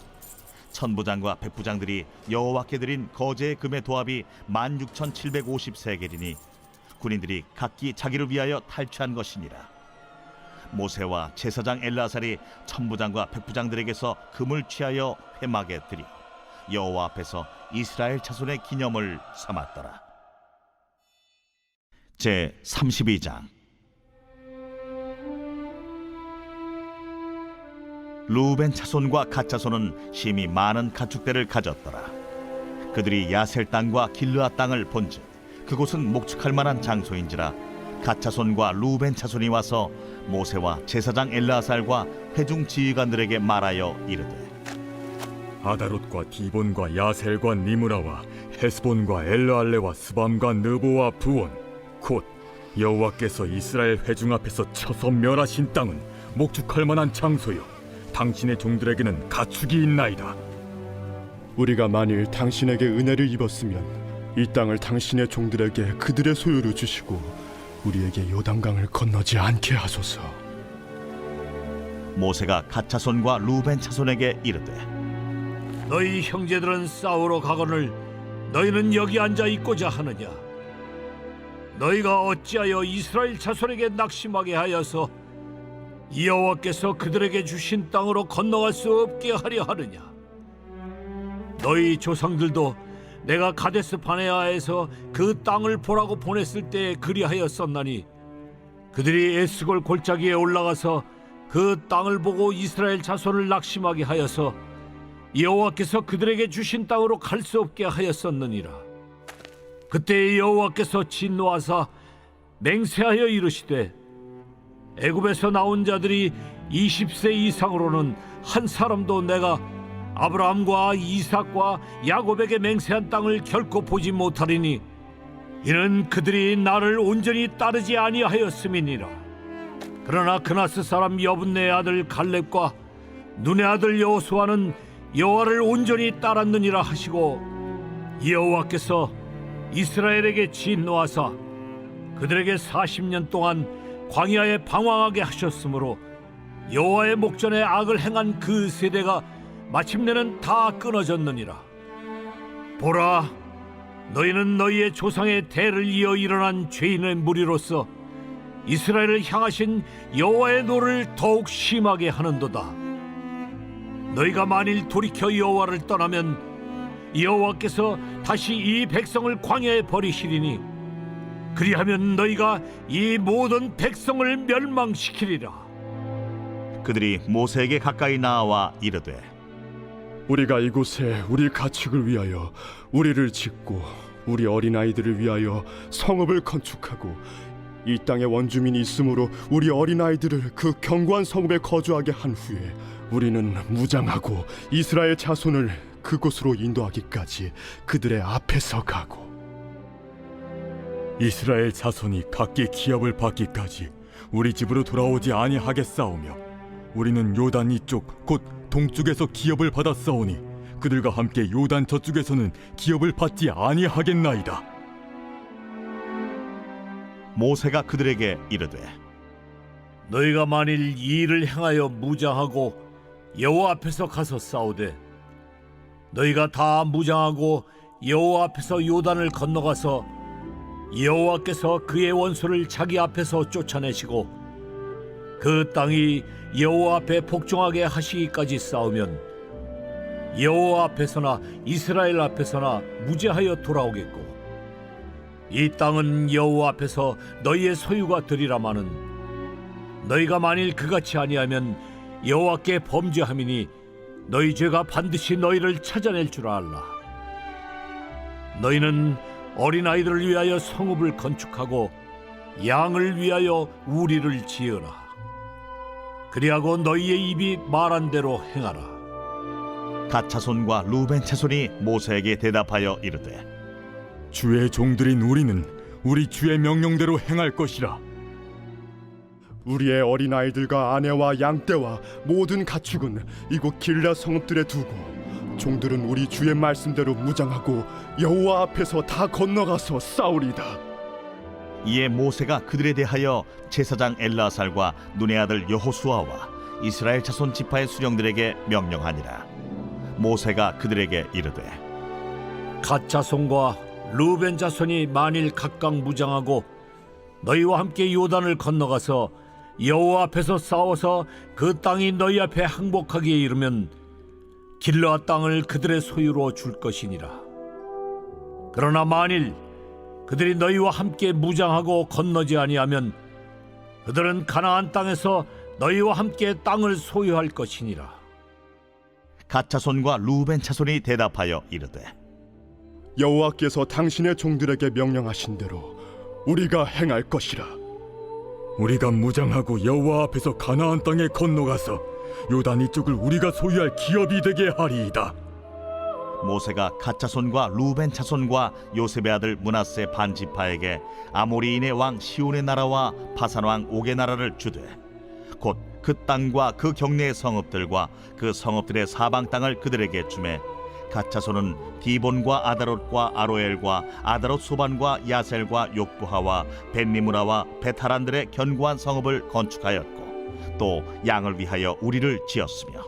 천부장과 백부장들이 여호와께 드린 거제의 금의 도합이 16,750세겔이니 군인들이 각기 자기를 위하여 탈취한 것이니라. 모세와 제사장 엘르아살이 천부장과 백부장들에게서 금을 취하여 회막에 드려 여호와 앞에서 이스라엘 자손의 기념을 삼았더라. 제 32장. 루벤 차손과 갓 차손은 심히 많은 가축대를 가졌더라. 그들이 야셀 땅과 길르앗 땅을 본즉 그곳은 목축할 만한 장소인지라 갓 차손과 루벤 차손이 와서 모세와 제사장 엘르아살과 회중 지휘관들에게 말하여 이르되 아다롯과 디본과 야셀과 니므라와 헤스본과 엘르알레와 스밤과 느보와 부온 곧 여호와께서 이스라엘 회중 앞에서 쳐서 멸하신 땅은 목축할 만한 장소요 당신의 종들에게는 가축이 있나이다. 우리가 만일 당신에게 은혜를 입었으면 이 땅을 당신의 종들에게 그들의 소유로 주시고 우리에게 요단강을 건너지 않게 하소서. 모세가 갓 자손과 루벤 자손에게 이르되 너희 형제들은 싸우러 가거늘 너희는 여기 앉아 있고자 하느냐? 너희가 어찌하여 이스라엘 자손에게 낙심하게 하여서 여호와께서 그들에게 주신 땅으로 건너갈 수 없게 하려 하느냐? 너희 조상들도 내가 가데스 바네아에서 그 땅을 보라고 보냈을 때 그리하였었나니 그들이 에스골 골짜기에 올라가서 그 땅을 보고 이스라엘 자손을 낙심하게 하여서 여호와께서 그들에게 주신 땅으로 갈 수 없게 하였었느니라. 그때 여호와께서 진노하사 맹세하여 이르시되 애굽에서 나온 자들이 20세 이상으로는 한 사람도 내가 아브라함과 이삭과 야곱에게 맹세한 땅을 결코 보지 못하리니 이는 그들이 나를 온전히 따르지 아니하였음이니라. 그러나 그나스 사람 여분네의 아들 갈렙과 눈의 아들 여호수아는 여호와를 온전히 따랐느니라 하시고 여호와께서 이스라엘에게 진노하사 그들에게 40년 동안 광야에 방황하게 하셨으므로 여호와의 목전에 악을 행한 그 세대가 마침내는 다 끊어졌느니라. 보라, 너희는 너희의 조상의 대를 이어 일어난 죄인의 무리로서 이스라엘을 향하신 여호와의 노를 더욱 심하게 하는도다. 너희가 만일 돌이켜 여호와를 떠나면 여호와께서 다시 이 백성을 광야에 버리시리니 그리하면 너희가 이 모든 백성을 멸망시키리라. 그들이 모세에게 가까이 나와 이르되 우리가 이곳에 우리 가축을 위하여 우리를 짓고 우리 어린아이들을 위하여 성읍을 건축하고 이 땅에 원주민이 있으므로 우리 어린아이들을 그 견고한 성읍에 거주하게 한 후에 우리는 무장하고 이스라엘 자손을 그곳으로 인도하기까지 그들의 앞에서 가고 이스라엘 자손이 각기 기업을 받기까지 우리 집으로 돌아오지 아니하겠사오며 우리는 요단 이쪽 곧 동쪽에서 기업을 받았사오니 그들과 함께 요단 저쪽에서는 기업을 받지 아니하겠나이다. 모세가 그들에게 이르되 너희가 만일 이 일을 행하여 무장하고 여호와 앞에서 가서 싸우되 너희가 다 무장하고 여호와 앞에서 요단을 건너가서 여호와께서 그의 원수를 자기 앞에서 쫓아내시고 그 땅이 여호와 앞에 복종하게 하시기까지 싸우면 여호와 앞에서나 이스라엘 앞에서나 무죄하여 돌아오겠고 이 땅은 여호와 앞에서 너희의 소유가 되리라마는 너희가 만일 그같이 아니하면 여호와께 범죄함이니 너희 죄가 반드시 너희를 찾아낼 줄 알라. 너희는 어린아이들을 위하여 성읍을 건축하고 양을 위하여 우리를 지으라. 그리하고 너희의 입이 말한 대로 행하라. 갓 자손과 루벤 자손이 모세에게 대답하여 이르되 주의 종들인 우리는 우리 주의 명령대로 행할 것이라. 우리의 어린아이들과 아내와 양떼와 모든 가축은 이곳 길라 성읍들에 두고 종들은 우리 주의 말씀대로 무장하고 여호와 앞에서 다 건너가서 싸우리다. 이에 모세가 그들에 대하여 제사장 엘라살과 눈의 아들 여호수아와 이스라엘 자손 지파의 수령들에게 명령하니라. 모세가 그들에게 이르되 갓 자손과 루벤 자손이 만일 각각 무장하고 너희와 함께 요단을 건너가서 여호와 앞에서 싸워서 그 땅이 너희 앞에 항복하기에 이르면 길르앗 땅을 그들의 소유로 줄 것이니라. 그러나 만일 그들이 너희와 함께 무장하고 건너지 아니하면 그들은 가나안 땅에서 너희와 함께 땅을 소유할 것이니라. 갓 자손과 루벤 자손이 대답하여 이르되 여호와께서 당신의 종들에게 명령하신 대로 우리가 행할 것이라. 우리가 무장하고 여호와 앞에서 가나안 땅에 건너가서 요단 이쪽을 우리가 소유할 기업이 되게 하리이다. 모세가 갓 자손과 루벤 자손과 요셉의 아들 므낫세 반지파에게 아모리인의 왕 시온의 나라와 바산 왕 옥의 나라를 주되 곧 그 땅과 그 경내의 성읍들과 그 성읍들의 사방 땅을 그들에게 주매 갓 자손은 디본과 아다롯과 아로엘과 아다롯 소반과 야셀과 욕부하와 벤니무라와 베타란들의 견고한 성읍을 건축하였고 또 양을 위하여 우리를 지었으며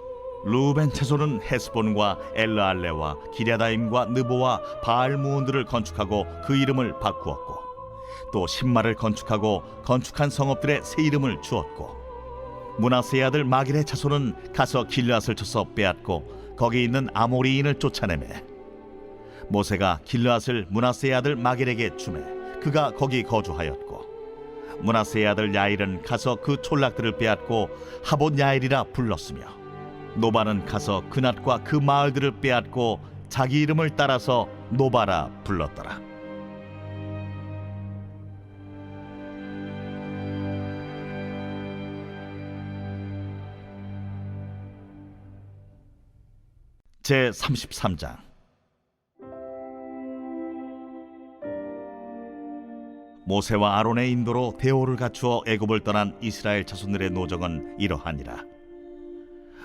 루벤 자손은 헤스본과 엘르알레와 기랴다임과 느보와 바알무온들을 건축하고 그 이름을 바꾸었고 또 신마를 건축하고 건축한 성읍들의 새 이름을 주었고 므낫세의 아들 마길의 자손은 가서 길르앗을 쳐서 빼앗고 거기 있는 아모리인을 쫓아내매 모세가 길르앗을 므낫세의 아들 마길에게 주매 그가 거기 거주하였고 므낫세의 아들 야일은 가서 그 촌락들을 빼앗고 하봇 야일이라 불렀으며 노바는 가서 그낫과 그 마을들을 빼앗고 자기 이름을 따라서 노바라 불렀더라. 제 33장. 모세와 아론의 인도로 대오를 갖추어 애굽을 떠난 이스라엘 자손들의 노정은 이러하니라.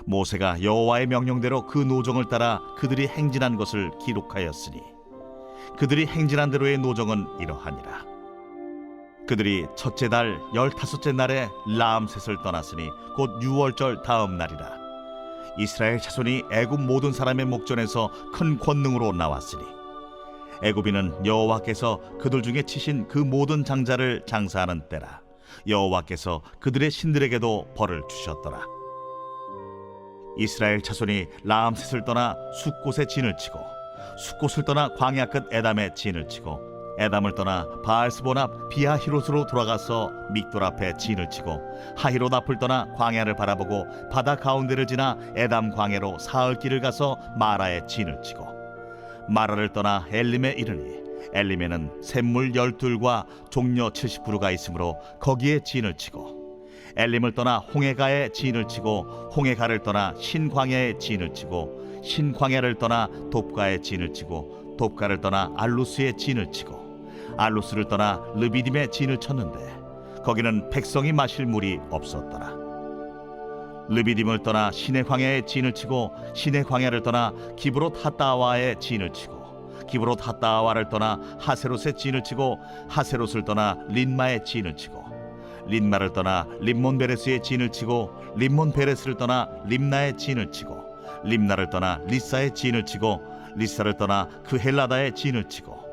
모세가 여호와의 명령대로 그 노정을 따라 그들이 행진한 것을 기록하였으니 그들이 행진한 대로의 노정은 이러하니라. 그들이 첫째 달 15째 날에 라암셋을 떠났으니 곧 유월절 다음 날이라. 이스라엘 자손이 애굽 모든 사람의 목전에서 큰 권능으로 나왔으니 애굽인은 여호와께서 그들 중에 치신 그 모든 장자를 장사하는 때라. 여호와께서 그들의 신들에게도 벌을 주셨더라. 이스라엘 자손이 라암셋을 떠나 숫곳에 진을 치고 숫곳을 떠나 광야 끝 에담에 진을 치고 에담을 떠나 바알스본 앞 비하히롯으로 돌아가서 믹돌 앞에 진을 치고 하히롯 앞을 떠나 광야를 바라보고 바다 가운데를 지나 에담 광야로 사흘길을 가서 마라에 진을 치고 마라를 떠나 엘림에 이르니 엘림에는 샘물 12과 종려 70그루가 있으므로 거기에 진을 치고 엘림을 떠나 홍해가에 진을 치고 홍해가를 떠나 신광야에 진을 치고 신광야를 떠나 돕가에 진을 치고 돕가를 떠나 알루스에 진을 치고 알루스를 떠나 르비딤에 진을 쳤는데 거기는 백성이 마실 물이 없었더라. 르비딤을 떠나 시내 광야에 진을 치고 시내 광야를 떠나 기브롯 핫다와에 진을 치고 기브롯 핫다와를 떠나 하세롯에 진을 치고 하세롯을 떠나 린마에 진을 치고 린마를 떠나 림몬 베레스에 진을 치고 림몬 베레스를 떠나 림나에 진을 치고 림나를 떠나 리사에 진을 치고 리사를 떠나 그 헬라다에 진을 치고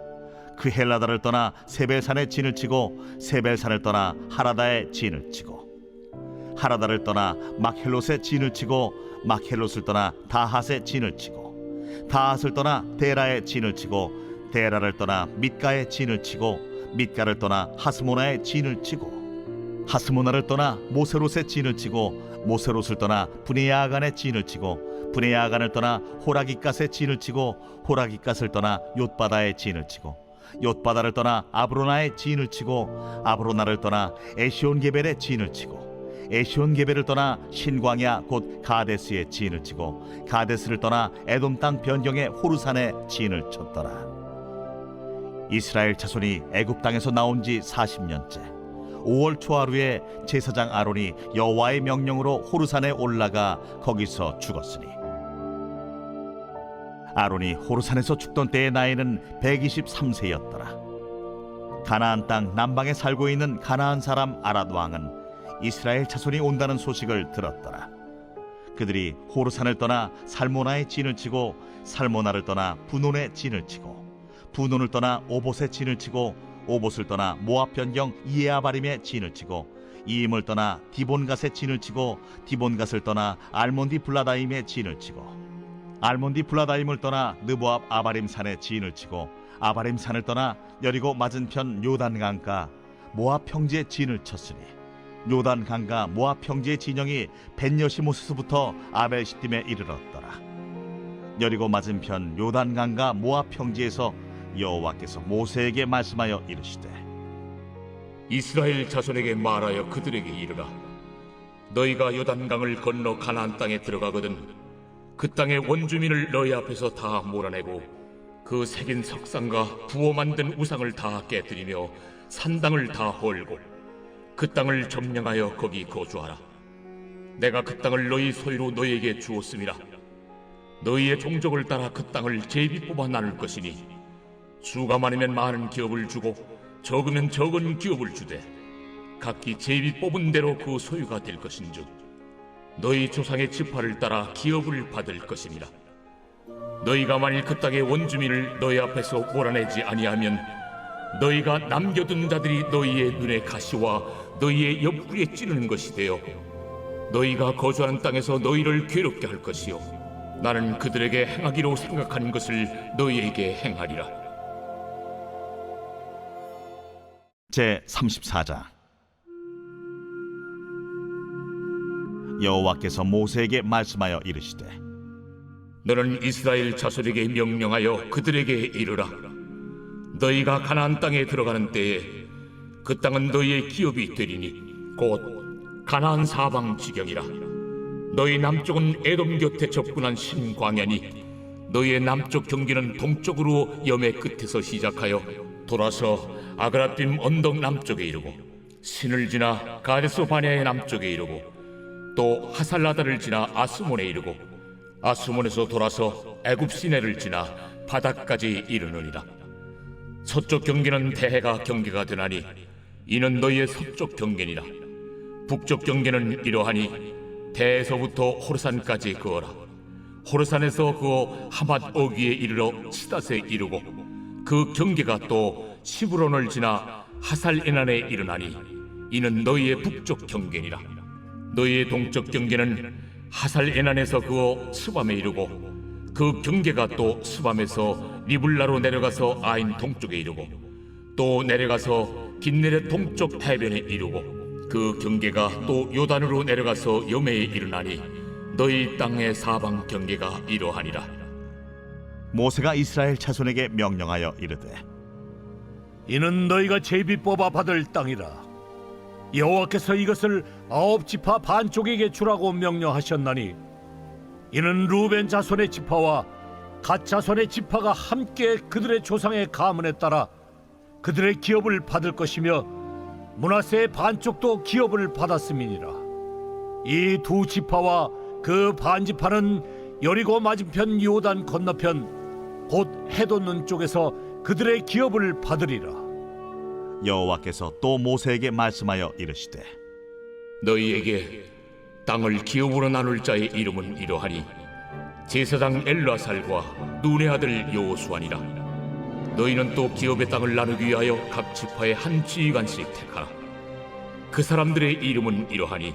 그 헬라다를 떠나 세벨산에 진을 치고 세벨산을 떠나 하라다에 진을 치고 하라다를 떠나 막헬롯에 진을 치고 막헬롯을 떠나 다핫에 진을 치고 다핫을 떠나 데라에 진을 치고 데라를 떠나 밑가에 진을 치고 밑가를 떠나 하스모나에 진을 치고 하스모나를 떠나 모세롯에 진을 치고 모세롯을 떠나 브네야간에 진을 치고 브네야간을 떠나 호라깃갓에 진을 치고 호라깃갓을 떠나 욤바다에 진을 치고 욤바다를 떠나 아브로나에 진을 치고 아브로나를 떠나 에시온게벨에 진을 치고 에시온게벨을 떠나 신광야 곧 가데스에 진을 치고 가데스를 떠나 에돔 땅 변경의 호르산에 진을 쳤더라. 이스라엘 자손이 애굽 땅에서 나온 지 40년째 5월 초하루에 제사장 아론이 여호와의 명령으로 호르산에 올라가 거기서 죽었으니 아론이 호르산에서 죽던 때의 나이는 123세였더라. 가나안 땅 남방에 살고 있는 가나안 사람 아랏 왕은 이스라엘 자손이 온다는 소식을 들었더라. 그들이 호르산을 떠나 살모나에 진을 치고 살모나를 떠나 분온에 진을 치고 분온을 떠나 오봇에 진을 치고 오봇을 떠나 모압 변경 이에아바림에 진을 치고 이임을 떠나 디본갓에 진을 치고 디본갓을 떠나 알몬디 블라다임에 진을 치고 알몬디 블라다임을 떠나 느보압 아바림 산에 진을 치고 아바림 산을 떠나 여리고 맞은편 요단 강가 모압 평지에 진을 쳤으니 요단 강가 모압 평지의 진영이 벤여시모스부터 아벨시딤에 이르렀더라. 여리고 맞은편 요단 강가 모압 평지에서 여호와께서 모세에게 말씀하여 이르시되 이스라엘 자손에게 말하여 그들에게 이르라. 너희가 요단강을 건너 가나안 땅에 들어가거든 그 땅의 원주민을 너희 앞에서 다 몰아내고 그 새긴 석상과 부어 만든 우상을 다 깨뜨리며 산당을 다 헐고 그 땅을 점령하여 거기 거주하라. 내가 그 땅을 너희 소유로 너희에게 주었음이라. 너희의 종족을 따라 그 땅을 제비 뽑아 나눌 것이니 수가 많으면 많은 기업을 주고 적으면 적은 기업을 주되 각기 제비 뽑은 대로 그 소유가 될 것인즉 너희 조상의 지파를 따라 기업을 받을 것이니라. 너희가 만일 그 땅의 원주민을 너희 앞에서 몰아내지 아니하면 너희가 남겨둔 자들이 너희의 눈에 가시와 너희의 옆구리에 찌르는 것이 되어 너희가 거주하는 땅에서 너희를 괴롭게 할 것이요 나는 그들에게 행하기로 생각하는 것을 너희에게 행하리라. 제 34장. 여호와께서 모세에게 말씀하여 이르시되 너는 이스라엘 자손에게 명령하여 그들에게 이르라. 너희가 가나안 땅에 들어가는 때에 그 땅은 너희의 기업이 되리니 곧 가나안 사방 지경이라. 너희 남쪽은 에돔 곁에 접근한 신광야니 너희의 남쪽 경계는 동쪽으로 염의 끝에서 시작하여 돌아서 아그라빔 언덕 남쪽에 이르고 신을 지나 가데스 바네아의 남쪽에 이르고 또 하살라다를 지나 아스몬에 이르고 아스몬에서 돌아서 애굽 시내를 지나 바닥까지 이르느니라. 서쪽 경계는 대해가 경계가 되나니 이는 너희의 서쪽 경계니라. 북쪽 경계는 이러하니 대에서부터 호르산까지 그어라. 호르산에서 그어 하맛 어귀에 이르러 시닷에 이르고 그 경계가 또 시브론을 지나 하살에난에 이르나니 이는 너희의 북쪽 경계니라. 너희의 동쪽 경계는 하살에난에서 그어 스밤에 이르고 그 경계가 또 스밤에서 리블라로 내려가서 아인 동쪽에 이르고 또 내려가서 긴네렛 동쪽 해변에 이르고 그 경계가 또 요단으로 내려가서 여매에 이르나니 너희 땅의 사방 경계가 이러하니라. 모세가 이스라엘 자손에게 명령하여 이르되 이는 너희가 제비 뽑아 받을 땅이라. 여호와께서 이것을 9지파 반쪽에게 주라고 명령하셨나니 이는 루벤 자손의 지파와 갓 자손의 지파가 함께 그들의 조상의 가문에 따라 그들의 기업을 받을 것이며 므낫세의 반쪽도 기업을 받았음이니라. 이 두 지파와 그 반지파는 여리고 맞은편 요단 건너편 곧 해돋는 쪽에서 그들의 기업을 받으리라. 여호와께서 또 모세에게 말씀하여 이르시되 너희에게 땅을 기업으로 나눌 자의 이름은 이러하니 제사장 엘라살과 눈의 아들 여호수아니라. 너희는 또 기업의 땅을 나누기 위하여 각 지파의 한 지휘관씩 택하라. 그 사람들의 이름은 이러하니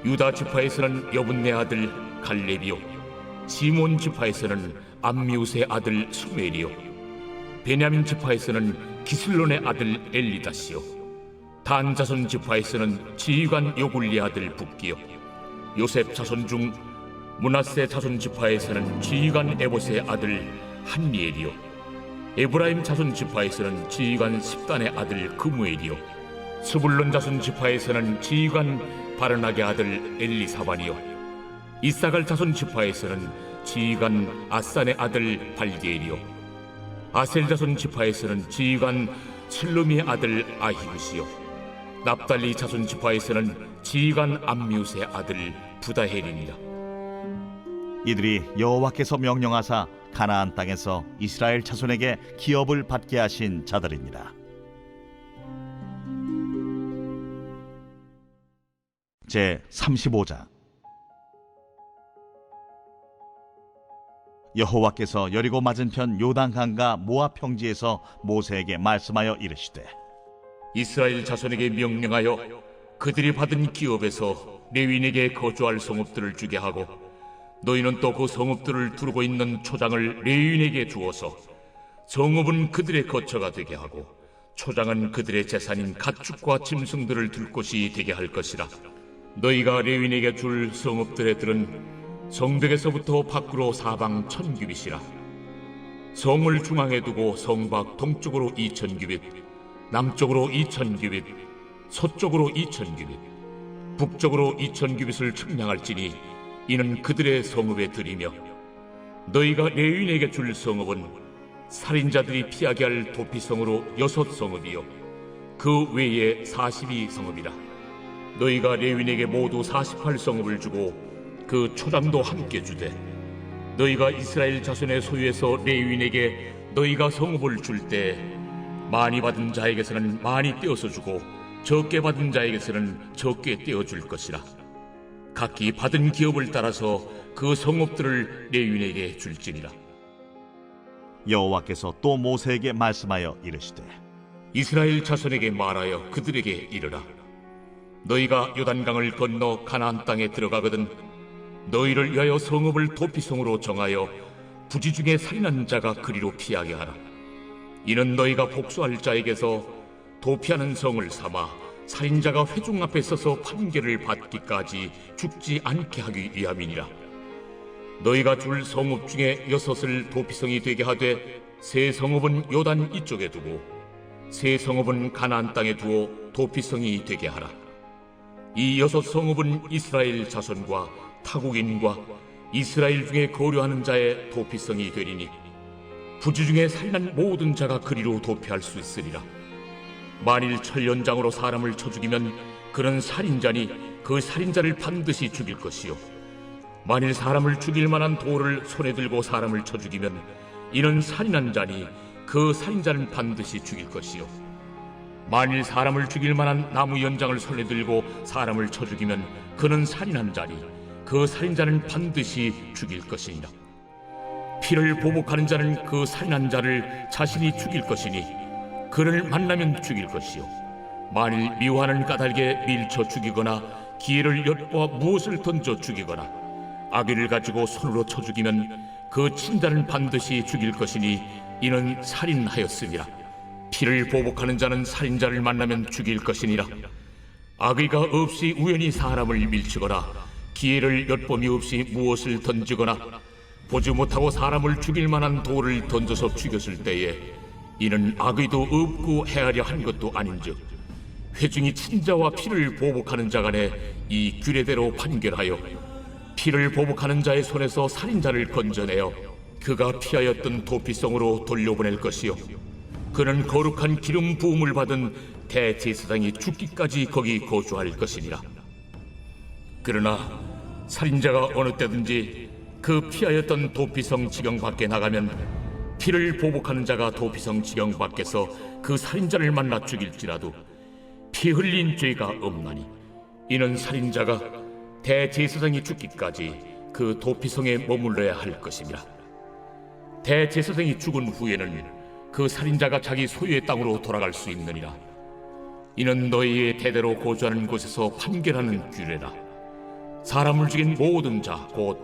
유다 지파에서는 여분네 아들 갈렙이요 시몬 지파에서는 암미우스의 아들 수멜이요 베냐민 지파에서는 기슬론의 아들 엘리다시요 단 자손 지파에서는 지휘관 요굴리의 아들 붓기요 요셉 자손 중 므낫세 자손 지파에서는 지휘관 에봇의 아들 한리엘이요 에브라임 자손 지파에서는 지휘관 십단의 아들 그무엘이요 스불론 자손 지파에서는 지휘관 바르낙의 아들 엘리사반이요 이사갈 자손 지파에서는 지휘관 아산의 아들 발디엘이요 아셀 자손 지파에서는 지휘관 슬루미의 아들 아히굿이요 납달리 자손 지파에서는 지휘관 암미우스의 아들 부다헬이니라. 이들이 여호와께서 명령하사 가나안 땅에서 이스라엘 자손에게 기업을 받게 하신 자들이니라. 제 35장. 여호와께서 여리고 맞은편 요단강과 모압 평지에서 모세에게 말씀하여 이르시되 이스라엘 자손에게 명령하여 그들이 받은 기업에서 레위인에게 거주할 성읍들을 주게 하고 너희는 또 그 성읍들을 두르고 있는 초장을 레위인에게 주어서 성읍은 그들의 거처가 되게 하고 초장은 그들의 재산인 가축과 짐승들을 둘 곳이 되게 할 것이라. 너희가 레위인에게 줄 성읍들의 들은 성벽에서부터 밖으로 사방 1000규빗이라. 성을 중앙에 두고 성 밖 동쪽으로 2000규빗, 남쪽으로 2000규빗, 서쪽으로 2000규빗, 북쪽으로 2000규빗을 측량할지니 이는 그들의 성읍에 드리며 너희가 레위인에게 줄 성읍은 살인자들이 피하게 할 도피성으로 6성읍이요 그 외에 42성읍이라. 너희가 레위인에게 모두 48성읍을 주고 그 초장도 함께 주되 너희가 이스라엘 자손의 소유에서 레위인에게 너희가 성읍을 줄 때 많이 받은 자에게서는 많이 떼어서 주고 적게 받은 자에게서는 적게 떼어줄 것이라. 각기 받은 기업을 따라서 그 성읍들을 레위인에게 줄지니라. 여호와께서 또 모세에게 말씀하여 이르시되 이스라엘 자손에게 말하여 그들에게 이르라. 너희가 요단강을 건너 가나안 땅에 들어가거든 너희를 위하여 성읍을 도피성으로 정하여 부지 중에 살인한 자가 그리로 피하게 하라. 이는 너희가 복수할 자에게서 도피하는 성을 삼아 살인자가 회중 앞에 서서 판결을 받기까지 죽지 않게 하기 위함이니라. 너희가 줄 성읍 중에 6을 도피성이 되게 하되 3성읍은 요단 이쪽에 두고 3성읍은 가나안 땅에 두어 도피성이 되게 하라. 이 6성읍은 이스라엘 자손과 타국인과 이스라엘 중에 거류하는 자의 도피성이 되리니 부지 중에 살인한 모든 자가 그리로 도피할 수 있으리라. 만일 철연장으로 사람을 쳐 죽이면 그는 살인자니 그 살인자를 반드시 죽일 것이요 만일 사람을 죽일 만한 돌을 손에 들고 사람을 쳐 죽이면 이는 살인한 자니 그 살인자는 반드시 죽일 것이요 만일 사람을 죽일 만한 나무 연장을 손에 들고 사람을 쳐 죽이면 그는 살인한 자니 그 살인자는 반드시 죽일 것이니라. 피를 보복하는 자는 그 살인한 자를 자신이 죽일 것이니 그를 만나면 죽일 것이요 만일 미워하는 까닭에 밀쳐 죽이거나 기회를 엿보아 무엇을 던져 죽이거나 악의를 가지고 손으로 쳐 죽이면 그 친자는 반드시 죽일 것이니 이는 살인하였음이라. 피를 보복하는 자는 살인자를 만나면 죽일 것이니라. 악의가 없이 우연히 사람을 밀치거나 기회를 엿봄이 없이 무엇을 던지거나 보지 못하고 사람을 죽일 만한 돌을 던져서 죽였을 때에 이는 악의도 없고 헤아려 한 것도 아닌즉 회중이 친자와 피를 보복하는 자 간에 이 규례대로 판결하여 피를 보복하는 자의 손에서 살인자를 건져내어 그가 피하였던 도피성으로 돌려보낼 것이요 그는 거룩한 기름 부음을 받은 대제사장이 죽기까지 거기 거주할 것이니라. 그러나 살인자가 어느 때든지 그 피하였던 도피성 지경 밖에 나가면 피를 보복하는 자가 도피성 지경 밖에서 그 살인자를 만나 죽일지라도 피 흘린 죄가 없나니 이는 살인자가 대제사장이 죽기까지 그 도피성에 머물러야 할 것입니다. 대제사장이 죽은 후에는 그 살인자가 자기 소유의 땅으로 돌아갈 수 있느니라. 이는 너희의 대대로 거주하는 곳에서 판결하는 규례라. 사람을 죽인 모든 자 곧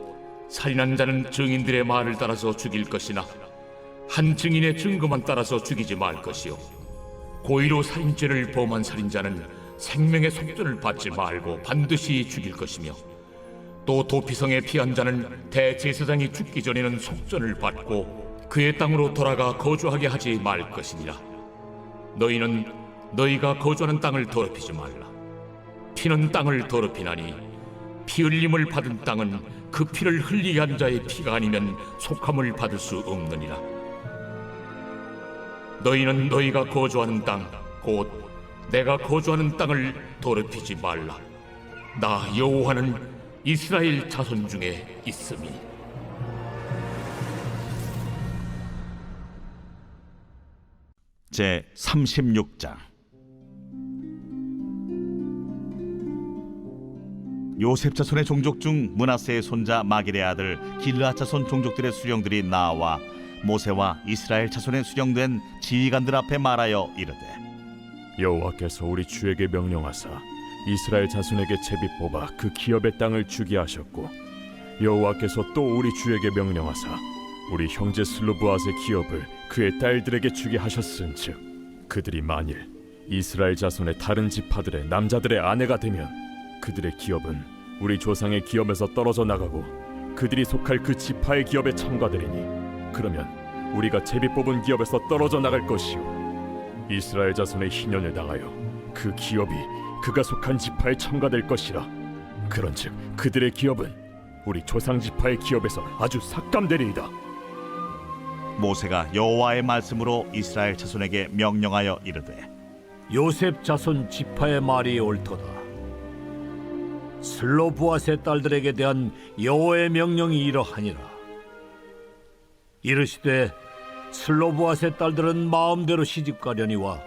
살인한 자는 증인들의 말을 따라서 죽일 것이나 한 증인의 증거만 따라서 죽이지 말 것이요 고의로 살인죄를 범한 살인자는 생명의 속전을 받지 말고 반드시 죽일 것이며 또 도피성에 피한 자는 대제사장이 죽기 전에는 속전을 받고 그의 땅으로 돌아가 거주하게 하지 말 것이니라. 너희는 너희가 거주하는 땅을 더럽히지 말라. 피는 땅을 더럽히나니 피 흘림을 받은 땅은 그 피를 흘리게 한 자의 피가 아니면 속함을 받을 수 없느니라. 너희는 너희가 거주하는 땅 곧 내가 거주하는 땅을 더럽히지 말라. 나 여호와는 이스라엘 자손 중에 있음이. 제 36장. 요셉 자손의 종족 중 므낫세의 손자 마길의 아들 길르앗 자손 종족들의 수령들이 나와 모세와 이스라엘 자손의 수령된 지휘관들 앞에 말하여 이르되 여호와께서 우리 주에게 명령하사 이스라엘 자손에게 제비 뽑아 그 기업의 땅을 주게 하셨고 여호와께서 또 우리 주에게 명령하사 우리 형제 슬로브앗의 기업을 그의 딸들에게 주게 하셨은즉 그들이 만일 이스라엘 자손의 다른 지파들의 남자들의 아내가 되면 그들의 기업은 우리 조상의 기업에서 떨어져 나가고 그들이 속할 그 지파의 기업에 참가되리니 그러면 우리가 제비 뽑은 기업에서 떨어져 나갈 것이요 이스라엘 자손의 희년을 당하여 그 기업이 그가 속한 지파에 참가될 것이라. 그런즉 그들의 기업은 우리 조상 지파의 기업에서 아주 삭감되리이다. 모세가 여호와의 말씀으로 이스라엘 자손에게 명령하여 이르되 요셉 자손 지파의 말이 옳도다. 슬로브앗의 딸들에게 대한 여호와의 명령이 이러하니라. 이르시되 슬로브앗의 딸들은 마음대로 시집가려니와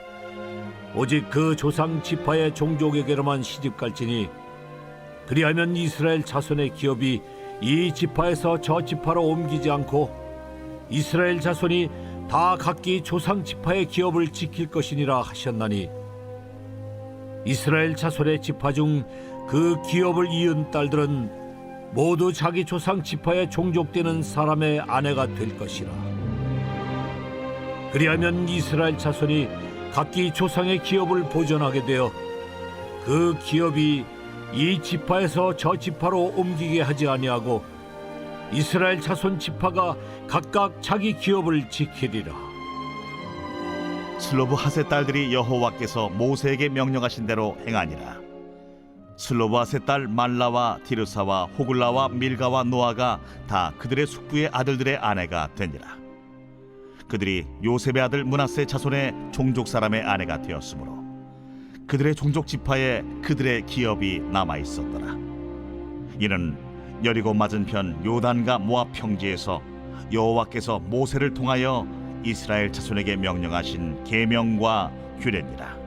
오직 그 조상 지파의 종족에게로만 시집갈지니 그리하면 이스라엘 자손의 기업이 이 지파에서 저 지파로 옮기지 않고 이스라엘 자손이 다 각기 조상 지파의 기업을 지킬 것이니라 하셨나니 이스라엘 자손의 지파 중 그 기업을 이은 딸들은 모두 자기 조상 지파에 종족되는 사람의 아내가 될 것이라. 그리하면 이스라엘 자손이 각기 조상의 기업을 보존하게 되어 그 기업이 이 지파에서 저 지파로 옮기게 하지 아니하고 이스라엘 자손 지파가 각각 자기 기업을 지키리라. 슬로브핫의 딸들이 여호와께서 모세에게 명령하신 대로 행하니라. 슬로브핫의 딸 말라와 디르사와 호글라와 밀가와 노아가 다 그들의 숙부의 아들들의 아내가 되니라. 그들이 요셉의 아들 므낫세 자손의 종족 사람의 아내가 되었으므로 그들의 종족 지파에 그들의 기업이 남아 있었더라. 이는 여리고 맞은편 요단과 모압 평지에서 여호와께서 모세를 통하여 이스라엘 자손에게 명령하신 계명과 규례니라.